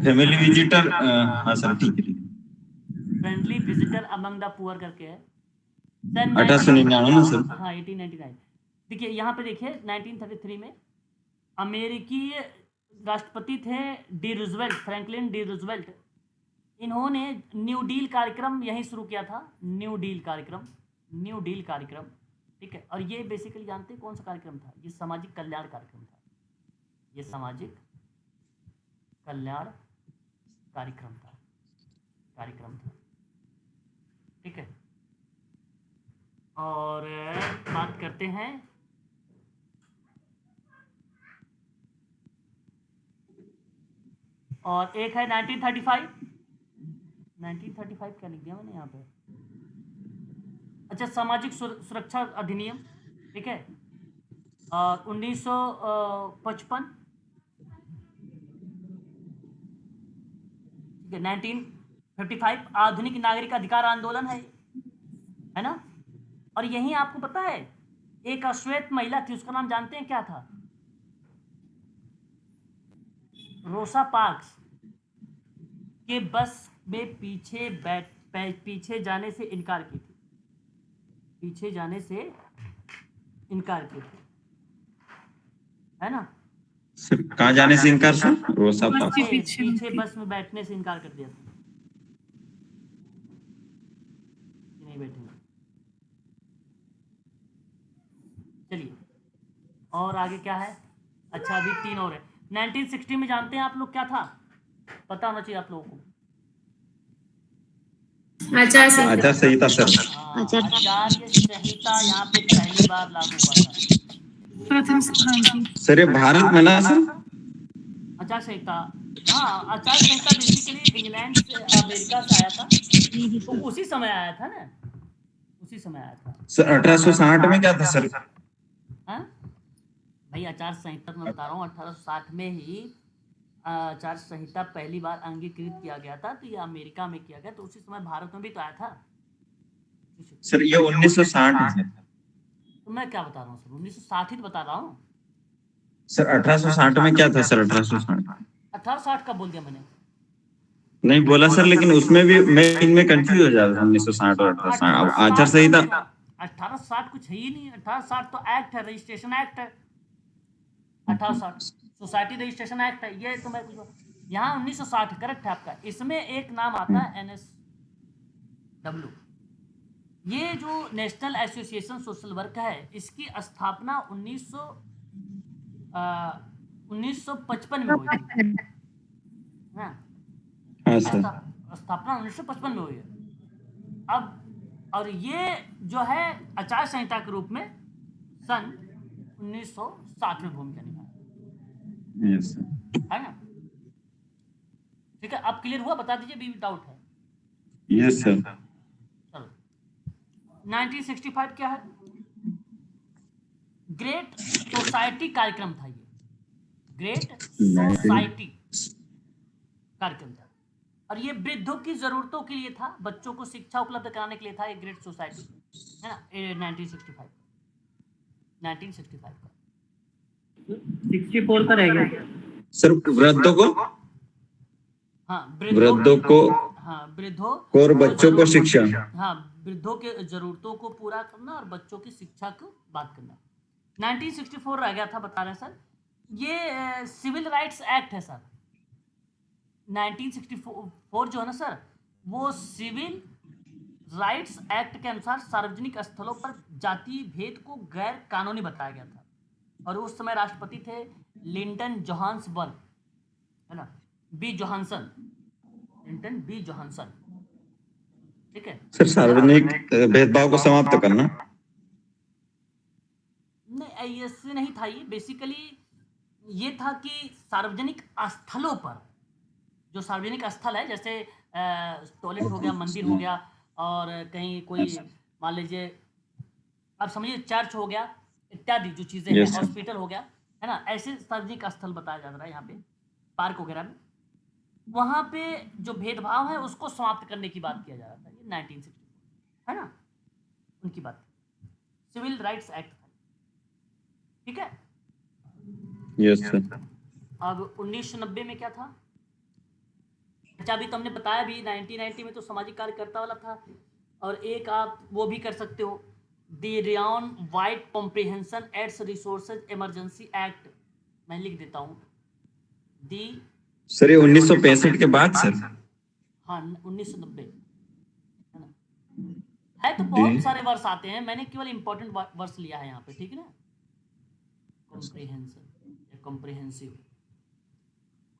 फैमिली विजिटर, हाँ सर ठीक है, friendly visitor among the poor करके है, 1899 ना सर? हाँ 1899। देखिए यहाँ पे देखिए 1933 में अमेरिकी राष्ट्रपति थे D Roosevelt, Franklin D Roosevelt. इन्होंने न्यू डील कार्यक्रम यहीं शुरू किया था, न्यू डील कार्यक्रम, ठीक है। और ये बेसिकली जानते हैं कौन सा कार्यक्रम था? ये सामाजिक कल्याण कार्यक्रम था, ये सामाजिक कल्याण कार्यक्रम था, ठीक है। और बात करते हैं और एक है 1935 क्या लिख दिया मैंने यहाँ पे? अच्छा, सामाजिक सुरक्षा अधिनियम, ठीक है, 1955, ठीक है, 1955 आधुनिक नागरिक अधिकार आंदोलन है ना। और यहीं आपको पता है एक अश्वेत महिला थी, उसका नाम जानते हैं क्या था? रोसा पार्क्स के बस में पीछे जाने से इनकार की थी, है ना। सर कहाँ जाने से इनकार सर? रोसा पार्क। पीछे बस में बैठने से इनकार कर दिया था, नहीं बैठेंगे। चलिए और आगे क्या है? अच्छा अभी 3 और है। 1960 में जानते हैं आप लोग क्या था? पता होना चाहिए आप लोगों को। आचार संहिता सर। आचार्य संहिता यहाँ पे पहली बार लागू हुआ था। सर ये भारत में ना सर? आचार संहिता, हाँ आचार संहिता बेसिकली इंग्लैंड से अमेरिका से आया था, तो उसी समय आया था ना, सर 1860 में क्या था सर? हाँ भाई आचार संहिता मैं बता रहा हूँ, 1860 में ही आचार संहिता पहली बार अंगीकृत किया गया था, तो ये अमेरिका में किया गया, तो उसी समय भारत में भी तो आया था। सर ये 1960 है सर। तो मैं क्या बता रहा हूँ सर, 1960 ही तो बता रहा हूँ। सर 1860 में क्या था सर? 1860 1860 का बोल दिया मैंने। नहीं बोला सर, लेकिन उसमें भी मैं इनमें कंफ्यूज हो जाता हूँ 1960 और 1860। अब आचार संहिता 1860 कुछ है ही नहीं। 1860 तो एक्ट है, रजिस्ट्रेशन एक्ट है। 1860 सोसाइटी रजिस्ट्रेशन एक्ट है। ये तो मैं यहाँ 1960 करेक्ट है आपका। इसमें एक नाम आता है NSW। ये जो नेशनल एसोसिएशन सोशल वर्क है, इसकी स्थापना 1955 में हुई थी। हाँ, हाँ सर। स्थापना 1955 में हुई है। अब और ये जो है आचार संहिता के रूप में सन 1960 में भूमिका निभाई यस सर। है ना। ठीक है, अब क्लियर हुआ? बता दीजिए, भी डाउट है। Yes sir. चलो 1965 क्या है? ग्रेट सोसाइटी कार्यक्रम था। ये ग्रेट सोसाइटी कार्यक्रम था और ये वृद्धों की जरूरतों के लिए था, बच्चों को शिक्षा उपलब्ध कराने के लिए था। ये ग्रेट सोसाइटी है ना, 1965 का 64 का रह गया सर। वृद्धों को, हाँ वृद्धों को, हाँ वृद्धों और बच्चों को शिक्षा, हाँ वृद्धों के जरूरतों को पूरा करना और बच्चों की शिक्षा को बात करना। 1964 रह गया था, बता रहे सर। ये सिविल राइट्स एक्ट है सर। 1964 जो है ना सर, वो सिविल राइट्स एक्ट के अनुसार सार्वजनिक स्थलों पर जातीय भेद को गैर कानूनी बताया गया था और उस समय राष्ट्रपति थे लिंटन जोहान्सबर्ग, है ना, B Johnson, Lyndon B Johnson. ठीक है सर। सार्वजनिक भेदभाव को समाप्त करना। नहीं, ऐसे नहीं था। ये बेसिकली ये था कि सार्वजनिक स्थलों पर, जो सार्वजनिक स्थल है, जैसे टॉयलेट हो गया, मंदिर हो गया, और कहीं कोई मान लीजिए आप समझिए चर्च हो गया इत्यादि जो चीज़ें हैं, हॉस्पिटल हो गया, है ना, ऐसे सार्वजनिक स्थल बताया जा रहा है यहाँ पे, पार्क वगैरह में। वहाँ पे जो भेदभाव है उसको समाप्त करने की बात किया जा रहा था। ये 1964 है ना, उनकी बात, सिविल राइट्स एक्ट था। ठीक है। Yes sir. अब 1990 में क्या था? अच्छा, अभी तो हमने बताया भी 1990 में तो सामाजिक कार्यकर्ता वाला था, और एक आप वो भी कर सकते हो, the Ryan White comprehensive AIDS resources emergency act. मैं लिख देता हूँ दी। सर ये 1965 के बाद सर। हाँ 1990 है ना। है तो बहुत सारे वर्ष आते हैं, मैंने केवल इंपॉर्टेंट वर्ष लिया है यहाँ पे। ठीक है ना, कॉम्प्रिहेंशन या कॉम्प्रिहेंसिव।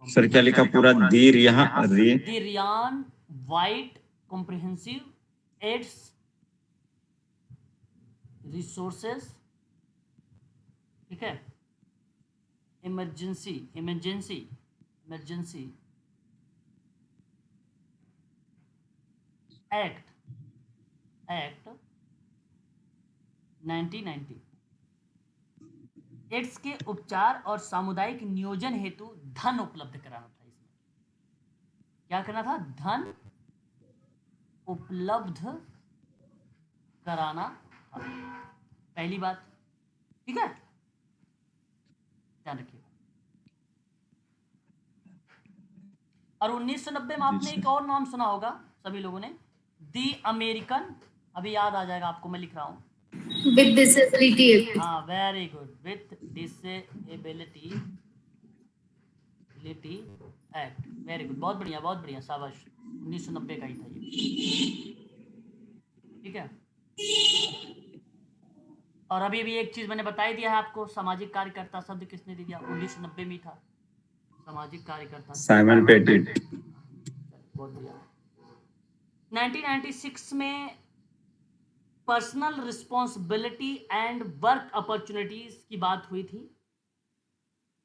सर क्या लिखा पूरा? The Ryan White comprehensive AIDS resources, ठीक है, इमरजेंसी एक्ट 1990। एड्स के उपचार और सामुदायिक नियोजन हेतु धन उपलब्ध कराना था। इसमें क्या करना था? धन उपलब्ध कराना था, पहली बात। ठीक है, ध्यान रखिए। और 1990 में आपने एक और नाम सुना होगा सभी लोगों ने, दी अमेरिकन। अभी याद आ जाएगा आपको, मैं लिख रहा हूँ, विद डिसेबिलिटी। हाँ very good, with disability act. Very good, बहुत बढ़िया, शाबाश। 1990 का ही था ये। ठीक है। और अभी भी एक चीज मैंने बता ही दिया है आपको, सामाजिक कार्यकर्ता शब्द किसने दे दिया? 1990 में था सामाजिक कार्यकर्ता, साइमन पेटिट। बहुत बढ़िया। 1996 में personal responsibility and work opportunities की बात हुई थी,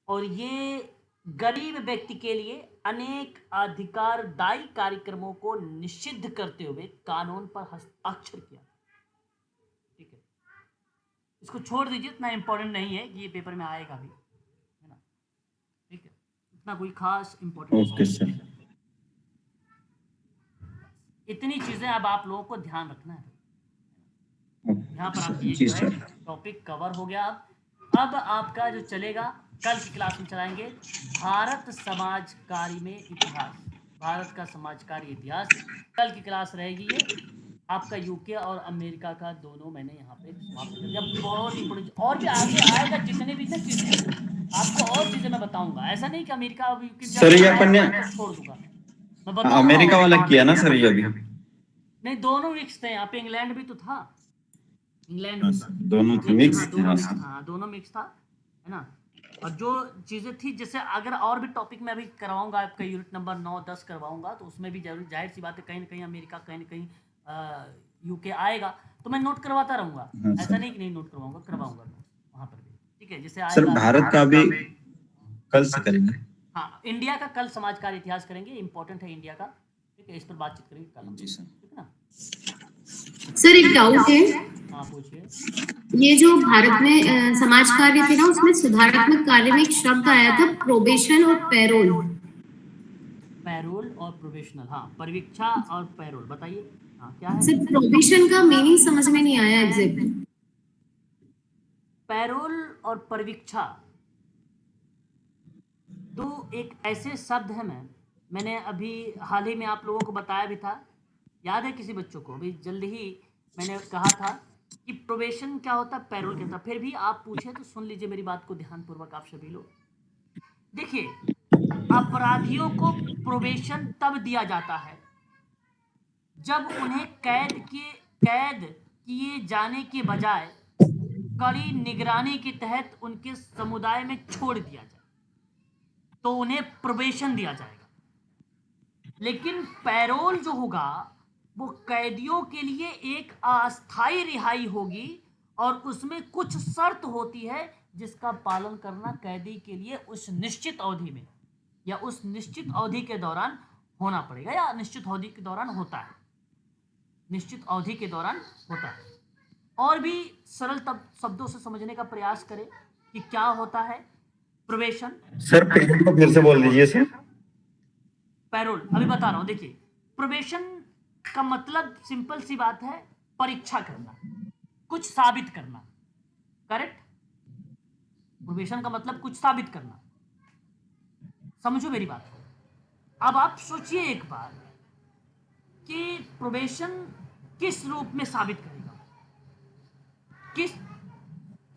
और ये गरीब व्यक्ति के लिए अनेक अधिकारदायी कार्यक्रमों को निषिद्ध करते हुए कानून पर हस्ताक्षर किया। ठीक है, इसको छोड़ दीजिए, इतना इंपॉर्टेंट नहीं है कि ये पेपर में आएगा भी, है ना। ठीक है, इतना कोई खास इंपॉर्टेंट। Okay sir. इतनी चीजें अब आप लोगों को ध्यान रखना है। यहाँ पर आपकी जी एक जो है सर। टॉपिक कवर हो गया। अब आपका जो चलेगा कल की क्लास में चलाएंगे भारत समाजकारी में इतिहास, भारत का समाजकारी इतिहास कल की क्लास रहेगी। ये आपका यूके और अमेरिका का दोनों मैंने यहाँ पे समाप्त कर दिया। बहुत इंपॉर्टेंट और भी आगे आएगा, जितने भी ना चीजें आपको और चीजें मैं बताऊंगा। ऐसा नहीं कि अमेरिका और यूके सर ये अपन ने छोड़ दूंगा, मैं बताऊंगा। अमेरिका वाला किया ना सर ये अभी? नहीं, दोनों मिक्स थे। यहाँ पे इंग्लैंड भी तो था, इंग्लैंड भी था। दोनों थे मिक्स थे। दोनों मिक्स था, दोनों मिक्स था, है ना। और जो चीज़ें थी, जैसे अगर और भी टॉपिक मैं अभी करवाऊंगा, आपका यूनिट नंबर 9-10 करवाऊंगा, तो उसमें भी जरूर जाहिर सी बात है कहीं ना कहीं अमेरिका, कहीं ना कहीं यूके आएगा, तो मैं नोट करवाता रहूंगा। ऐसा नहीं कि नहीं नोट करवाऊंगा, करवाऊंगा वहाँ पर भी, ठीक है। जैसे सर भारत का भी कल से करेंगे। हाँ, इंडिया का कल समाजकारी इतिहास करेंगे, इंपॉर्टेंट है इंडिया का, ठीक है। इस पर बातचीत करेंगे कल। जी सर। ठीक है ना। सर एक डाउट है, हाँ पूछिए। ये जो भारत में समाज कार्य थे ना, उसमें सुधारात्मक कार्य में एक शब्द आया था प्रोबेशन और पैरोल। पैरोल और प्रोबेशनल, हाँ, परिवीक्षा और पैरोल, बताइए। हाँ क्या है सर प्रोबेशन का मीनिंग समझ में नहीं आया एग्जैक्ट। पैरोल और परिवीक्षा तो एक ऐसे शब्द है। मैंने अभी हाल ही में आप लोगों को बताया भी था, याद है किसी बच्चों को? अभी जल्दी ही मैंने कहा था कि प्रोबेशन क्या होता है, पैरोल क्या होता है। फिर भी आप पूछे तो सुन लीजिए मेरी बात को ध्यानपूर्वक आप सभी लोग। देखिए, अपराधियों को प्रोबेशन तब दिया जाता है जब उन्हें कैद किए जाने के बजाय कड़ी निगरानी के तहत उनके समुदाय में छोड़ दिया जाए, तो उन्हें प्रोबेशन दिया जाएगा। लेकिन पैरोल जो होगा वो कैदियों के लिए एक अस्थायी रिहाई होगी, और उसमें कुछ शर्त होती है जिसका पालन करना कैदी के लिए उस निश्चित अवधि में या उस निश्चित अवधि के दौरान होना पड़ेगा, या निश्चित अवधि के दौरान होता है, निश्चित अवधि के दौरान होता है। और भी सरल शब्दों से समझने का प्रयास करें कि क्या होता है प्रोबेशन। सर पैरोल को फिर से बोल दीजिए सर। पैरोल अभी बता रहा हूं। देखिए, प्रोबेशन का मतलब सिंपल सी बात है, परीक्षा करना, कुछ साबित करना, करेक्ट। प्रोबेशन का मतलब कुछ साबित करना, समझो मेरी बात को। अब आप सोचिए एक बार कि प्रोबेशन किस रूप में साबित करेगा,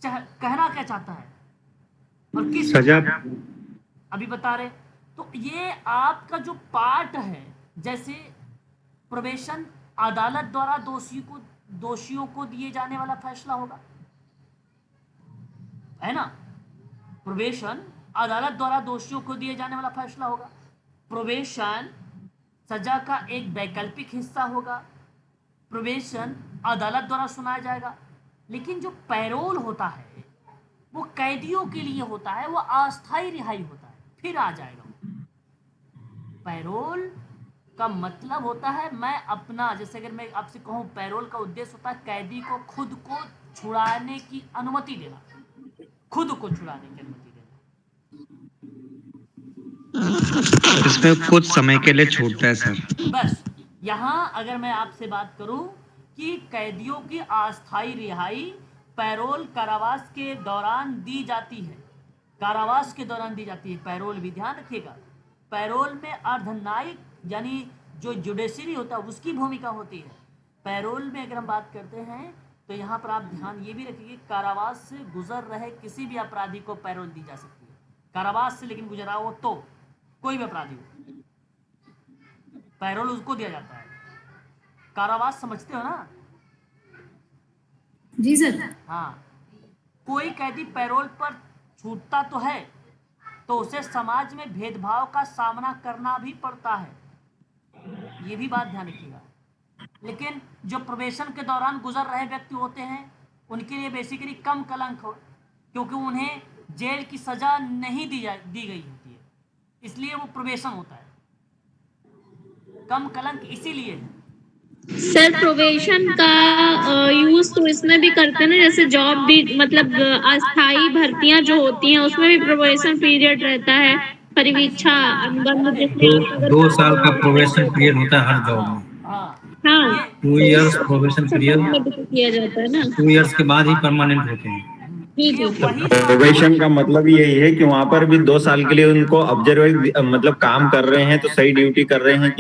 कहना क्या चाहता है और किस सजा अभी बता रहे। तो ये आपका जो पार्ट है, जैसे प्रोबेशन अदालत द्वारा दोषियों को दिए जाने वाला फैसला होगा, है ना। प्रोबेशन अदालत द्वारा दोषियों को दिए जाने वाला फैसला होगा। प्रोबेशन सजा का एक वैकल्पिक हिस्सा होगा। प्रोबेशन अदालत द्वारा सुनाया जाएगा। लेकिन जो पैरोल होता है वो कैदियों के लिए होता है, वो अस्थायी रिहाई होता है। फिर आ जाएगा पैरोल का मतलब होता है मैं अपना, जैसे अगर मैं आपसे कहूं पैरोल का उद्देश्य होता है कैदी को खुद को छुड़ाने की अनुमति देना, खुद को छुड़ाने की अनुमति देना। इसमें कुछ समय के लिए छूटता है सर। बस यहाँ अगर मैं आपसे बात करूं कि कैदियों की अस्थायी रिहाई पैरोल कारावास के दौरान दी जाती है, कारावास के दौरान दी जाती है पैरोल भी, ध्यान रखिएगा। पैरोल में अर्धन्यायिक यानी जो जुडिशरी होता है उसकी भूमिका होती है। पैरोल में अगर हम बात करते हैं तो यहाँ पर आप ध्यान ये भी रखिए, कारावास से गुजर रहे किसी भी अपराधी को पैरोल दी जा सकती है। कारावास से लेकिन गुजरा हो तो कोई भी अपराधी हो, पैरोल उसको दिया जाता है। कारावास समझते हो ना? जी सर। हाँ, कोई कैदी पैरोल पर छूटता तो है तो उसे समाज में भेदभाव का सामना करना भी पड़ता है, ये भी बात ध्यान रखिएगा। लेकिन जो प्रोबेशन के दौरान गुजर रहे व्यक्ति होते हैं उनके लिए बेसिकली कम कलंक हो, क्योंकि उन्हें जेल की सजा नहीं दी गई होती है, इसलिए वो प्रोबेशन होता है। कम कलंक इसीलिए है। सर प्रोबेशन का यूज तो इसमें भी करते हैं ना, जैसे जॉब भी, मतलब अस्थायी भर्तियां जो होती हैं उसमें भी प्रोबेशन पीरियड रहता है, परिवीक्षा अनुबंध, 2 साल का प्रोबेशन पीरियड होता है हर जॉब में। हाँ, हाँ 2 इयर्स प्रोबेशन पीरियड, किया जाता है ना। 2 इयर्स के बाद ही परमानेंट होते हैं। जी जी। प्रोबेशन का मतलब यही है कि वहां पर भी 2 साल के लिए उनको ऑब्जर्व मतलब काम कर रहे हैं तो सही ड्यूटी कर रहे हैं कि